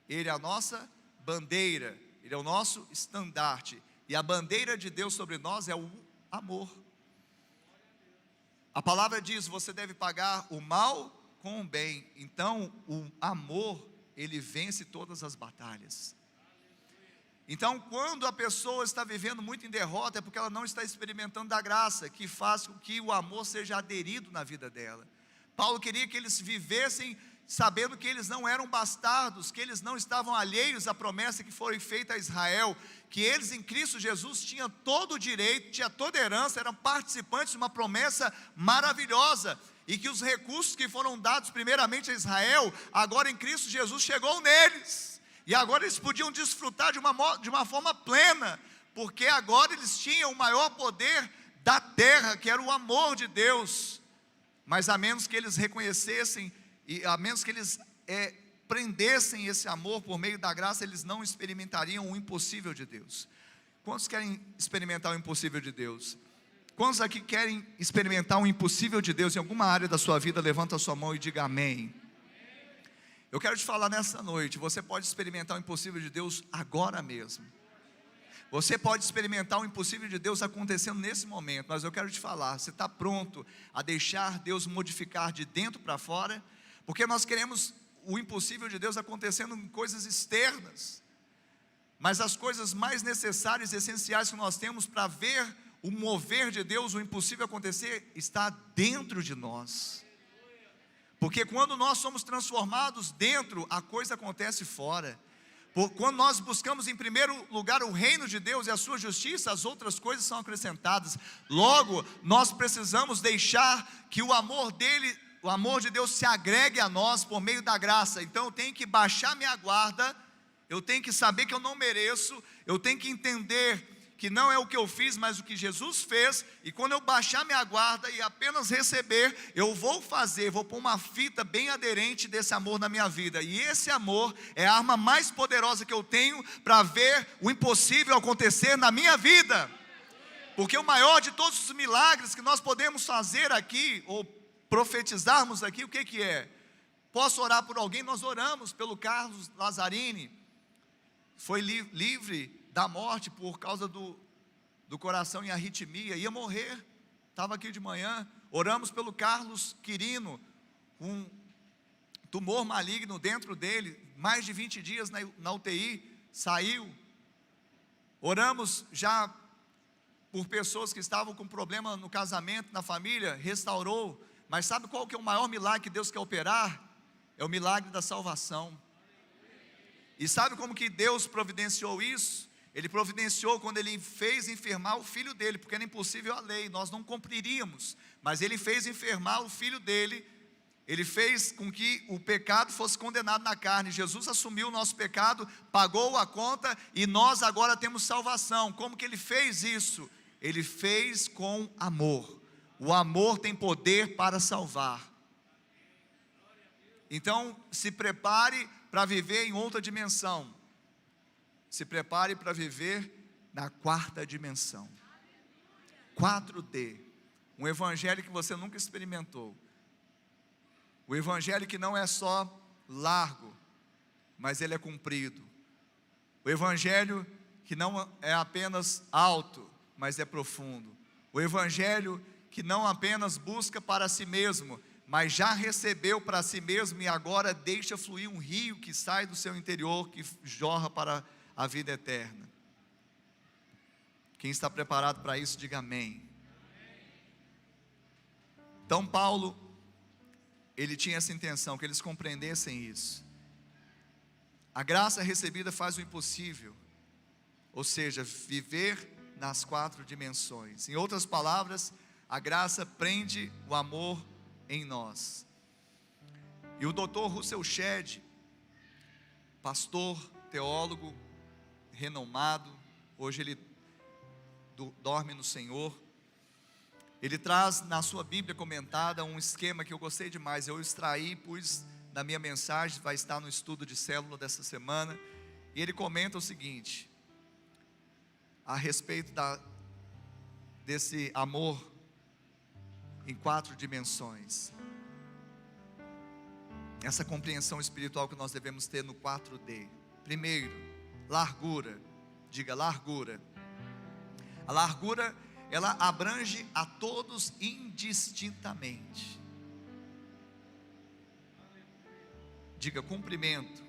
Ele é a nossa bandeira, Ele é o nosso estandarte, e a bandeira de Deus sobre nós é o amor. A palavra diz, você deve pagar o mal com o bem. Então o amor, ele vence todas as batalhas. Então, quando a pessoa está vivendo muito em derrota, é porque ela não está experimentando da graça, que faz com que o amor seja aderido na vida dela. Paulo queria que eles vivessem sabendo que eles não eram bastardos, que eles não estavam alheios à promessa que foi feita a Israel, que eles em Cristo Jesus tinham todo o direito, tinham toda a herança, eram participantes de uma promessa maravilhosa, e que os recursos que foram dados primeiramente a Israel, agora em Cristo Jesus chegou neles. E agora eles podiam desfrutar de uma forma plena, porque agora eles tinham o maior poder da terra, que era o amor de Deus. Mas a menos que eles reconhecessem, e a menos que eles prendessem esse amor por meio da graça, eles não experimentariam o impossível de Deus. Quantos querem experimentar o impossível de Deus? Quantos aqui querem experimentar o impossível de Deus em alguma área da sua vida? Levanta a sua mão e diga amém. Eu quero te falar nessa noite, você pode experimentar o impossível de Deus agora mesmo. Você pode experimentar o impossível de Deus acontecendo nesse momento, mas eu quero te falar, você está pronto a deixar Deus modificar de dentro para fora? Porque nós queremos o impossível de Deus acontecendo em coisas externas, mas as coisas mais necessárias e essenciais que nós temos para ver o mover de Deus, o impossível acontecer, está dentro de nós. Porque quando nós somos transformados dentro, a coisa acontece fora. Quando nós buscamos em primeiro lugar o reino de Deus e a sua justiça, as outras coisas são acrescentadas. Logo, nós precisamos deixar que o amor dele, o amor de Deus se agregue a nós por meio da graça. Então eu tenho que baixar minha guarda, eu tenho que saber que eu não mereço, eu tenho que entender que não é o que eu fiz, mas o que Jesus fez, e quando eu baixar minha guarda e apenas receber, eu vou pôr uma fita bem aderente desse amor na minha vida, e esse amor é a arma mais poderosa que eu tenho para ver o impossível acontecer na minha vida, porque o maior de todos os milagres que nós podemos fazer aqui, ou profetizarmos aqui, o que é? Posso orar por alguém? Nós oramos pelo Carlos Lazzarini, foi livre da morte por causa do coração em arritmia, ia morrer, estava aqui de manhã. Oramos pelo Carlos Quirino, um tumor maligno dentro dele, mais de 20 dias na UTI, saiu. Oramos já por pessoas que estavam com problema no casamento, na família, restaurou. Mas sabe qual que é o maior milagre que Deus quer operar? É o milagre da salvação. E sabe como que Deus providenciou isso? Ele providenciou quando Ele fez enfermar o filho dele, porque era impossível a lei, nós não cumpriríamos, mas Ele fez enfermar o filho dele. Ele fez com que o pecado fosse condenado na carne. Jesus assumiu o nosso pecado, pagou a conta, e nós agora temos salvação. Como que Ele fez isso? Ele fez com amor. O amor tem poder para salvar. Então se prepare para viver em outra dimensão. Se prepare para viver na quarta dimensão, 4D, um evangelho que você nunca experimentou, o evangelho que não é só largo, mas ele é comprido, o evangelho que não é apenas alto, mas é profundo, o evangelho que não apenas busca para si mesmo, mas já recebeu para si mesmo e agora deixa fluir um rio que sai do seu interior, que jorra para a vida eterna. Quem está preparado para isso, diga amém. Então Paulo, ele tinha essa intenção, que eles compreendessem isso. A graça recebida faz o impossível, ou seja, viver nas 4 dimensões. Em outras palavras, a graça prende o amor em nós. E o Dr. Russell Shedd, pastor, teólogo, renomado, hoje ele dorme no Senhor, ele traz na sua Bíblia comentada um esquema que eu gostei demais, eu extraí, pus na minha mensagem, vai estar no estudo de célula dessa semana, e ele comenta o seguinte, a respeito desse amor em 4 dimensões. Essa compreensão espiritual que nós devemos ter no 4D. Primeiro, largura. Diga largura. A largura, ela abrange a todos indistintamente. Diga comprimento.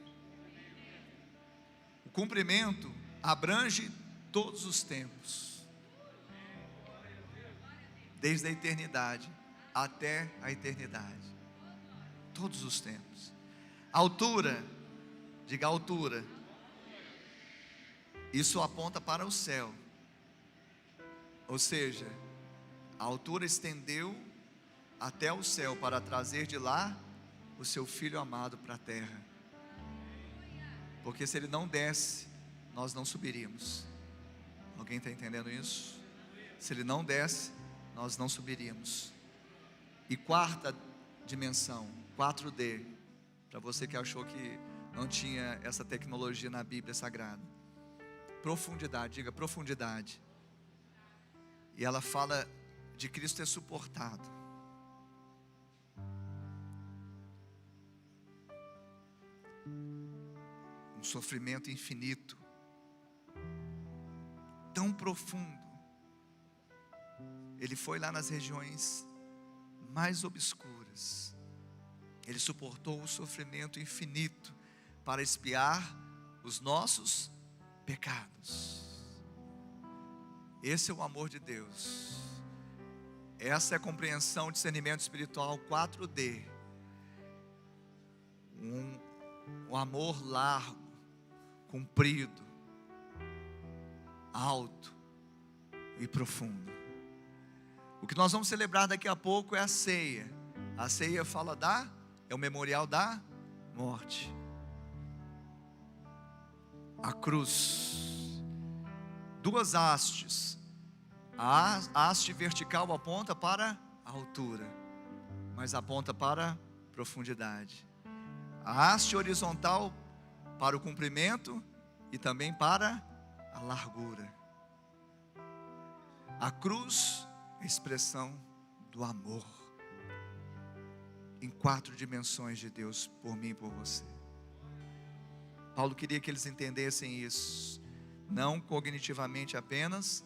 O comprimento abrange todos os tempos, desde a eternidade até a eternidade. Todos os tempos. Altura, diga altura. Isso aponta para o céu. Ou seja, a altura estendeu até o céu para trazer de lá o seu Filho amado para a terra. Porque se ele não desce, nós não subiríamos. Alguém está entendendo isso? Se ele não desce, nós não subiríamos. E 4ª dimensão, 4D, para você que achou que não tinha essa tecnologia na Bíblia Sagrada. Profundidade, diga profundidade. E ela fala de Cristo ter suportado. Um sofrimento infinito, tão profundo. Ele foi lá nas regiões mais obscuras. Ele suportou o sofrimento infinito para expiar os nossos pecados. Esse é o amor de Deus. Essa é a compreensão, discernimento espiritual 4D. Um amor largo, comprido, alto e profundo. O que nós vamos celebrar daqui a pouco é a ceia. A ceia fala é o memorial da morte. A cruz. 2 hastes. A haste vertical aponta para a altura, mas aponta para a profundidade. A haste horizontal para o comprimento e também para a largura. A cruz é a expressão do amor em 4 dimensões de Deus por mim e por você. Paulo queria que eles entendessem isso, não cognitivamente apenas,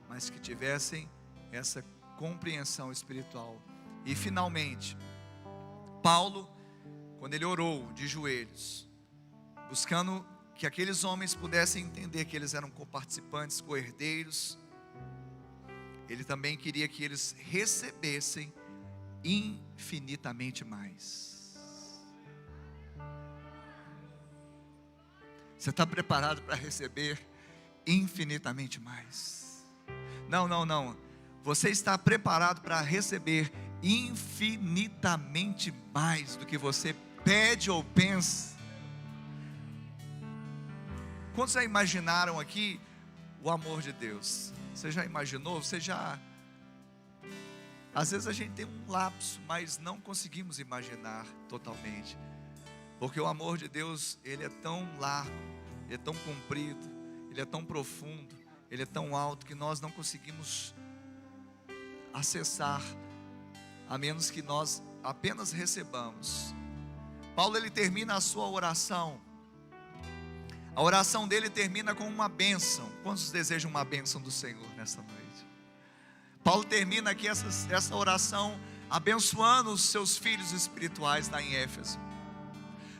mas que tivessem essa compreensão espiritual. E finalmente, Paulo, quando ele orou de joelhos, buscando que aqueles homens pudessem entender que eles eram coparticipantes, co-herdeiros, ele também queria que eles recebessem infinitamente mais. Você está preparado para receber infinitamente mais? Não. Você está preparado para receber infinitamente mais do que você pede ou pensa. Quantos já imaginaram aqui o amor de Deus? Você já imaginou? Às vezes a gente tem um lapso, mas não conseguimos imaginar totalmente. Porque o amor de Deus, ele é tão largo, ele é tão comprido, ele é tão profundo, ele é tão alto que nós não conseguimos acessar, a menos que nós apenas recebamos. Paulo, ele termina a sua oração. A oração dele termina com uma bênção. Quantos desejam uma bênção do Senhor nessa noite? Paulo termina aqui essa oração abençoando os seus filhos espirituais lá em Éfeso.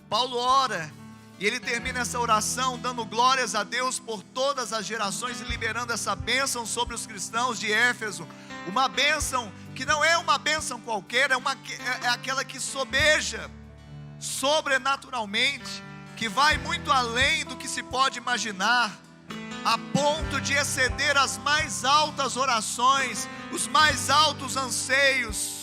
Paulo ora e ele termina essa oração dando glórias a Deus por todas as gerações e liberando essa bênção sobre os cristãos de Éfeso. Uma bênção que não é uma bênção qualquer, é aquela que sobeja sobrenaturalmente, que vai muito além do que se pode imaginar, a ponto de exceder as mais altas orações, os mais altos anseios.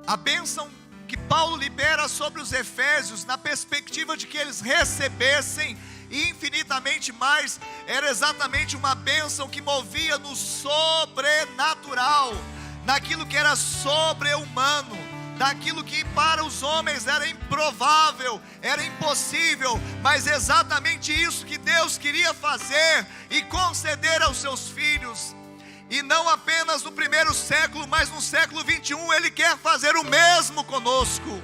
A bênção que Paulo libera sobre os efésios, na perspectiva de que eles recebessem infinitamente mais, era exatamente uma bênção que movia no sobrenatural, naquilo que era sobre-humano, daquilo que para os homens era improvável, era impossível, mas exatamente isso que Deus queria fazer e conceder aos seus filhos. E não apenas no primeiro século, mas no século 21 Ele quer fazer o mesmo conosco.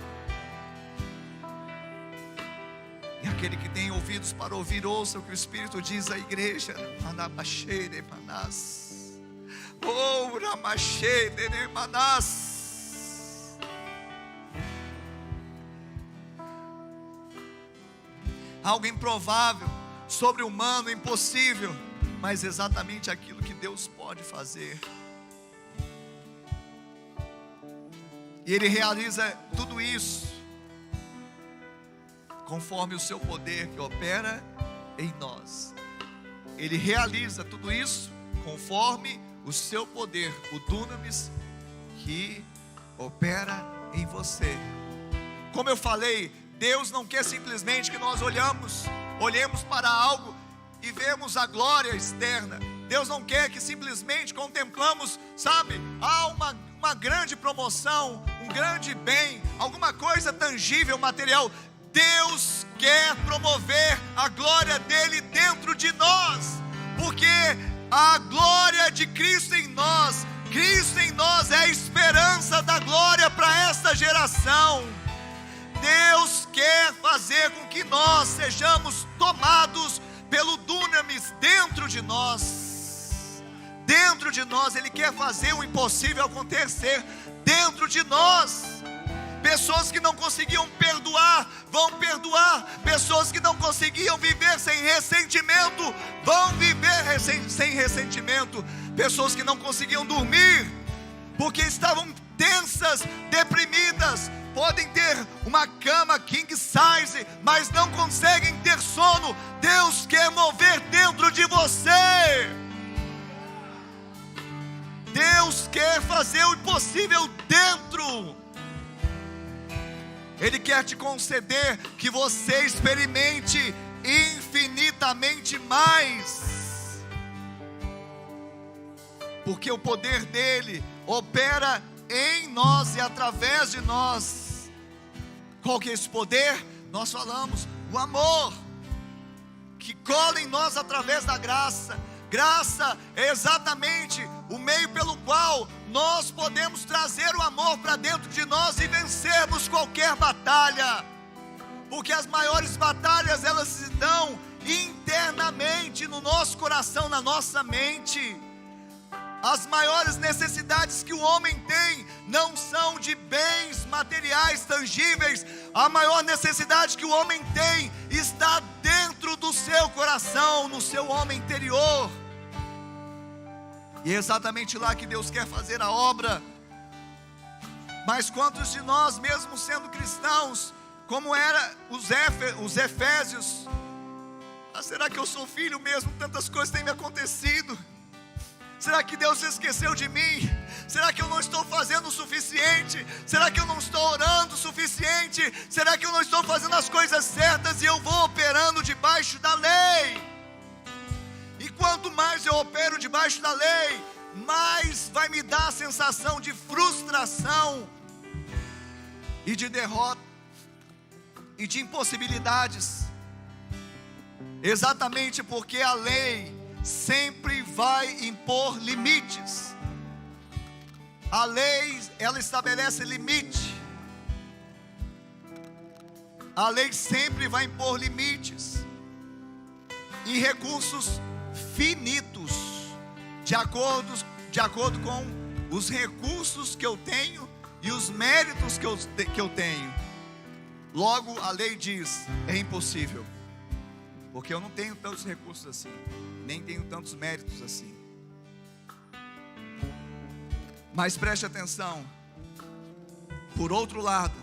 E aquele que tem ouvidos para ouvir, ouça o que o Espírito diz à igreja. Oh, algo improvável, sobre-humano, impossível, mas exatamente aquilo que Deus pode fazer. E Ele realiza tudo isso conforme o seu poder que opera em nós. Ele realiza tudo isso conforme o seu poder, o dunamis que opera em você. Como eu falei, Deus não quer simplesmente que nós olhemos para algo e vemos a glória externa. Deus não quer que simplesmente contemplamos, uma grande promoção, um grande bem, alguma coisa tangível, material. Deus quer promover a glória dele dentro de nós, porque a glória de Cristo em nós é a esperança da glória para esta geração. Deus quer fazer com que nós sejamos tomados pelo dunamis dentro de nós. Dentro de nós, Ele quer fazer o impossível acontecer dentro de nós. Pessoas que não conseguiam perdoar, vão perdoar. Pessoas que não conseguiam viver sem ressentimento, vão viver sem ressentimento. Pessoas que não conseguiam dormir, porque estavam tensas, deprimidas, podem ter uma cama king size, mas não conseguem ter sono. Deus quer mover dentro de você. Deus quer fazer o impossível dentro. Ele quer te conceder que você experimente infinitamente mais, porque o poder dele opera em nós e através de nós. Qual que é esse poder? Nós falamos, o amor, que cola em nós através da graça. Graça é exatamente o meio pelo qual nós podemos trazer o amor para dentro de nós e vencermos qualquer batalha, porque as maiores batalhas, elas se dão internamente no nosso coração, na nossa mente. As maiores necessidades que o homem tem não são de bens materiais tangíveis. A maior necessidade que o homem tem está dentro do seu coração, no seu homem interior. E é exatamente lá que Deus quer fazer a obra. Mas quantos de nós, mesmo sendo cristãos, como era os Efésios, será que eu sou filho mesmo? Tantas coisas têm me acontecido. Será que Deus se esqueceu de mim? Será que eu não estou fazendo o suficiente? Será que eu não estou orando o suficiente? Será que eu não estou fazendo as coisas certas e eu vou operando debaixo da lei? E quanto mais eu opero debaixo da lei, mais vai me dar a sensação de frustração e de derrota e de impossibilidades. Exatamente porque a lei sempre vai impor limites. A lei, ela estabelece limite. A lei sempre vai impor limites e recursos finitos, de acordo com os recursos que eu tenho e os méritos que eu tenho. Logo, a lei diz, é impossível, porque eu não tenho tantos recursos assim, nem tenho tantos méritos assim. Mas preste atenção, por outro lado,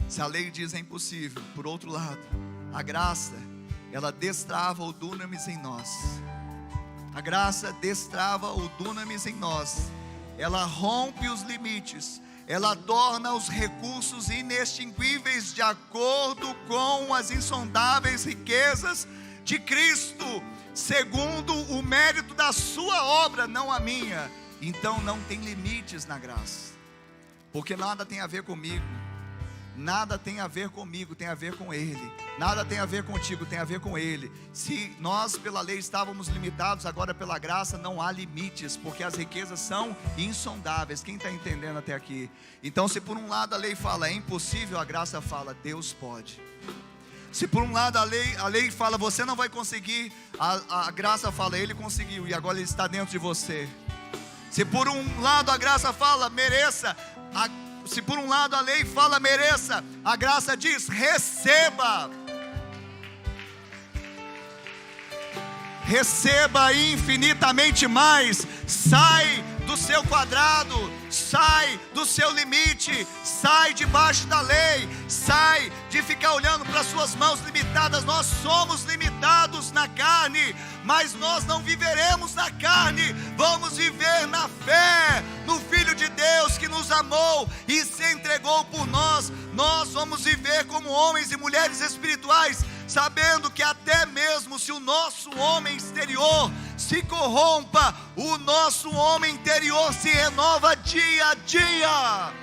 se a lei diz é impossível, por outro lado, a graça, ela destrava o dunamis em nós. A graça destrava o dunamis em nós. Ela rompe os limites, ela torna os recursos inextinguíveis de acordo com as insondáveis riquezas de Cristo, segundo o mérito da sua obra, não a minha. Então não tem limites na graça, porque nada tem a ver comigo, nada tem a ver comigo, tem a ver com Ele. Nada tem a ver contigo, tem a ver com Ele. Se nós pela lei estávamos limitados, agora pela graça não há limites, porque as riquezas são insondáveis. Quem está entendendo até aqui? Então, se por um lado a lei fala é impossível, a graça fala Deus pode. Se por um lado a lei fala você não vai conseguir, a graça fala Ele conseguiu e agora Ele está dentro de você. Se por um lado a graça fala mereça, se por um lado a lei fala mereça, a graça diz receba. Receba infinitamente mais. Sai do seu quadrado, sai do seu limite, sai debaixo da lei, sai de ficar olhando para suas mãos limitadas. Nós somos limitados na carne, mas nós não viveremos na carne, vamos viver na fé, no Filho de Deus que nos amou e se entregou por nós. Nós vamos viver como homens e mulheres espirituais, sabendo que até mesmo se o nosso homem exterior se corrompa, o nosso homem interior se renova dia a dia.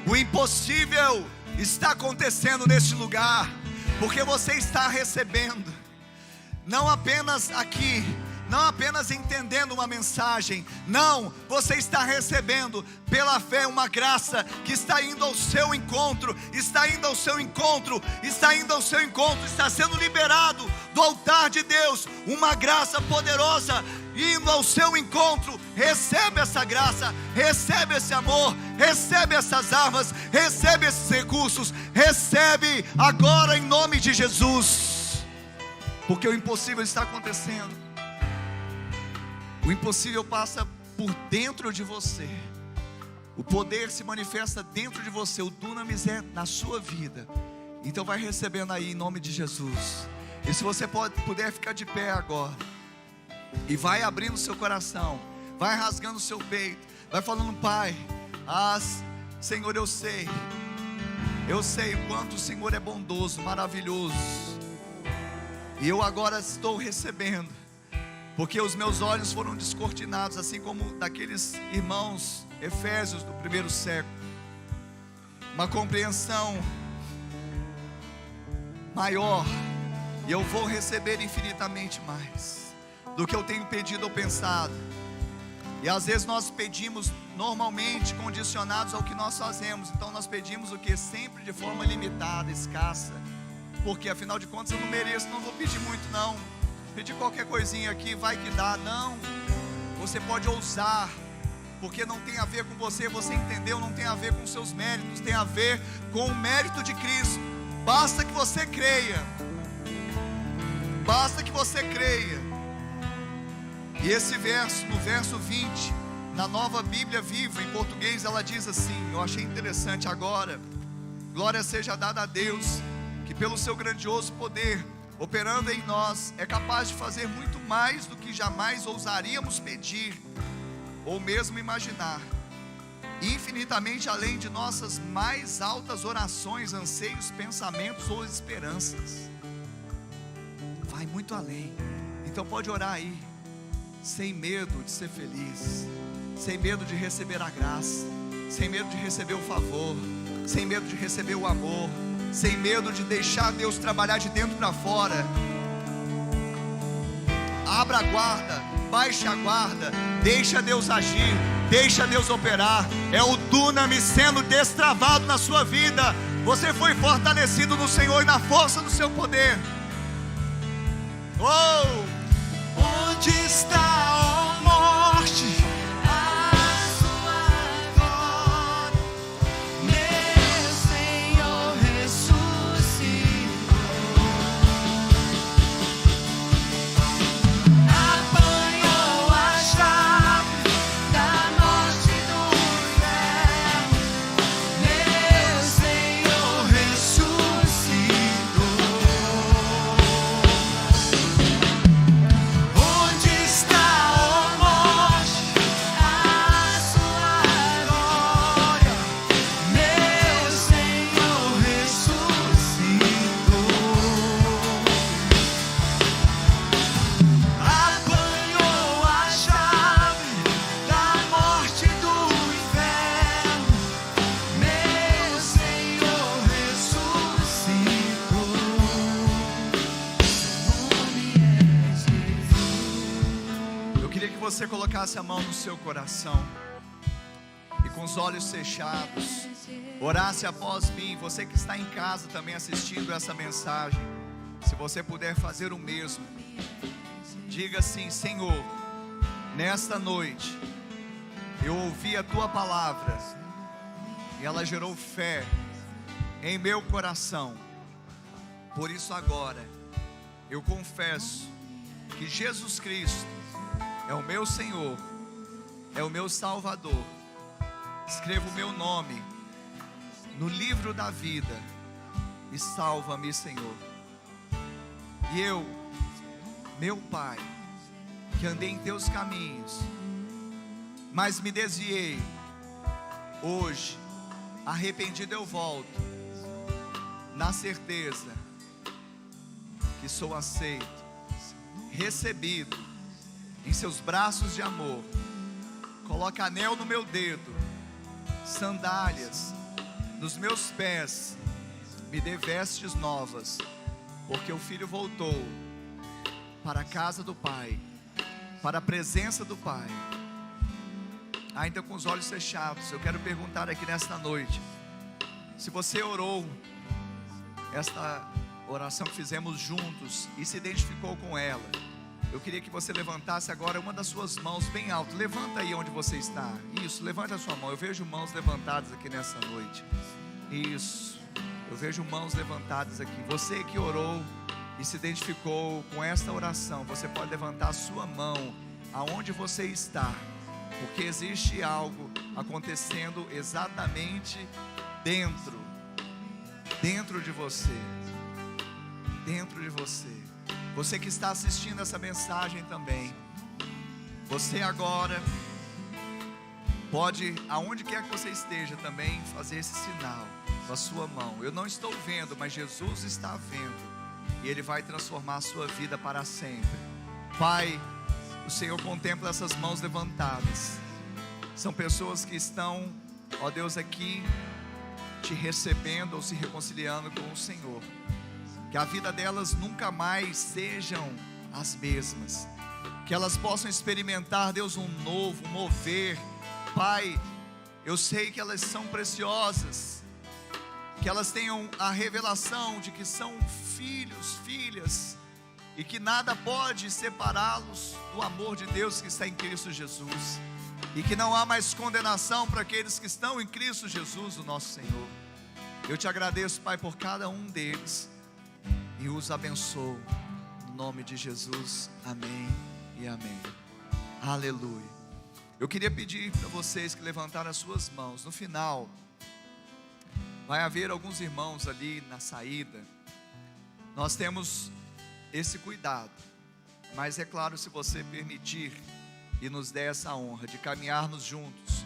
O impossível está acontecendo neste lugar, porque você está recebendo, não apenas aqui, não apenas entendendo uma mensagem, não, você está recebendo pela fé uma graça que está indo ao seu encontro, está indo ao seu encontro, está indo ao seu encontro, está sendo liberado do altar de Deus, uma graça poderosa indo ao seu encontro. Recebe essa graça, recebe esse amor, recebe essas armas, recebe esses recursos, recebe agora em nome de Jesus, porque o impossível está acontecendo. O impossível passa por dentro de você, o poder se manifesta dentro de você, o dunamis é na sua vida. Então vai recebendo aí em nome de Jesus. E se você puder ficar de pé agora, e vai abrindo seu coração, vai rasgando seu peito, vai falando: Pai, Senhor, eu sei o quanto o Senhor é bondoso, maravilhoso, e eu agora estou recebendo, porque os meus olhos foram descortinados, assim como daqueles irmãos Efésios do primeiro século, uma compreensão maior, e eu vou receber infinitamente mais do que eu tenho pedido ou pensado. E às vezes nós pedimos normalmente condicionados ao que nós fazemos. Então nós pedimos o que? Sempre de forma limitada, escassa, porque afinal de contas eu não mereço, não vou pedir muito não, pedir qualquer coisinha aqui, vai que dá. Não, você pode ousar, porque não tem a ver com você, você entendeu? Não tem a ver com seus méritos, tem a ver com o mérito de Cristo. Basta que você creia, basta que você creia. E esse verso, no verso 20, na Nova Bíblia Viva, em português, ela diz assim, eu achei interessante agora: glória seja dada a Deus, que pelo seu grandioso poder, operando em nós, é capaz de fazer muito mais do que jamais ousaríamos pedir, ou mesmo imaginar, infinitamente além de nossas mais altas orações, anseios, pensamentos ou esperanças. Vai muito além. Então pode orar aí, sem medo de ser feliz, sem medo de receber a graça, sem medo de receber o favor, sem medo de receber o amor, sem medo de deixar Deus trabalhar de dentro para fora. Abra a guarda, baixe a guarda, deixa Deus agir, deixa Deus operar. É o dunamis sendo destravado na sua vida. Você foi fortalecido no Senhor e na força do seu poder. Onde está a morte? A sua glória, meu Senhor ressuscitou. Apanhou as chaves da morte do inferno, meu Senhor ressuscitou. Onde está você colocasse a mão no seu coração e com os olhos fechados, orasse após mim. Você que está em casa também assistindo essa mensagem, se você puder fazer o mesmo, diga assim: Senhor, nesta noite eu ouvi a tua palavra e ela gerou fé em meu coração. Por isso agora eu confesso que Jesus Cristo é o meu Senhor, é o meu Salvador. Escreva o meu nome no livro da vida e salva-me, Senhor. E eu, meu Pai, que andei em teus caminhos, mas me desviei, hoje, arrependido eu volto, na certeza que sou aceito, recebido em seus braços de amor. Coloca anel no meu dedo, sandálias nos meus pés, me dê vestes novas, porque o filho voltou para a casa do Pai, para a presença do Pai. Ainda com os olhos fechados, eu quero perguntar aqui nesta noite, se você orou esta oração que fizemos juntos e se identificou com ela, eu queria que você levantasse agora uma das suas mãos bem alto. Levanta aí onde você está. Isso, levante a sua mão. Eu vejo mãos levantadas aqui nessa noite. Isso, eu vejo mãos levantadas aqui. Você que orou e se identificou com esta oração, você pode levantar a sua mão aonde você está, porque existe algo acontecendo exatamente dentro de você. Dentro de você. Você que está assistindo essa mensagem também, você agora pode, aonde quer que você esteja também, fazer esse sinal com a sua mão. Eu não estou vendo, mas Jesus está vendo, e Ele vai transformar a sua vida para sempre. Pai, o Senhor contempla essas mãos levantadas. São pessoas que estão, ó Deus, aqui te recebendo ou se reconciliando com o Senhor. Que a vida delas nunca mais sejam as mesmas, que elas possam experimentar, Deus, um novo, um mover. Pai, eu sei que elas são preciosas, que elas tenham a revelação de que são filhos, filhas, e que nada pode separá-los do amor de Deus que está em Cristo Jesus, e que não há mais condenação para aqueles que estão em Cristo Jesus, o nosso Senhor. Eu te agradeço, Pai, por cada um deles, e os abençoo, no nome de Jesus, amém e amém. Aleluia. Eu queria pedir para vocês que levantaram as suas mãos. No final, vai haver alguns irmãos ali na saída. Nós temos esse cuidado, mas é claro, se você permitir e nos der essa honra de caminharmos juntos,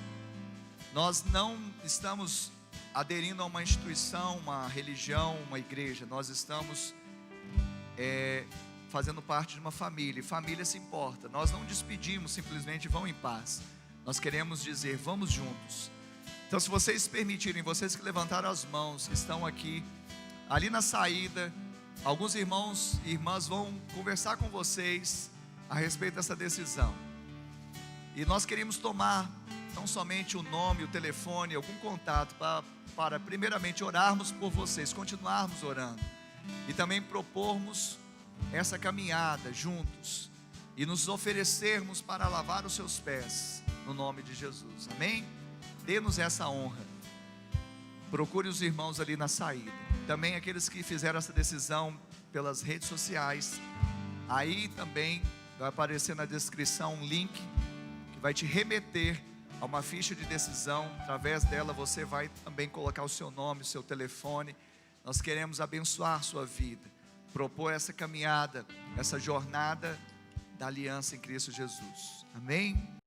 nós não estamos aderindo a uma instituição, uma religião, uma igreja. Nós estamos fazendo parte de uma família, e família se importa. Nós não despedimos simplesmente vão em paz, nós queremos dizer vamos juntos. Então, se vocês permitirem, vocês que levantaram as mãos, que estão aqui, ali na saída, alguns irmãos e irmãs vão conversar com vocês a respeito dessa decisão, e nós queremos tomar não somente o nome, o telefone, algum contato para primeiramente orarmos por vocês, continuarmos orando, e também propormos essa caminhada juntos e nos oferecermos para lavar os seus pés no nome de Jesus, amém? Dê-nos essa honra. Procure os irmãos ali na saída, também aqueles que fizeram essa decisão pelas redes sociais. Aí também vai aparecer na descrição um link que vai te remeter a uma ficha de decisão. Através dela você vai também colocar o seu nome, o seu telefone. Nós queremos abençoar a sua vida, propor essa caminhada, essa jornada da aliança em Cristo Jesus, amém?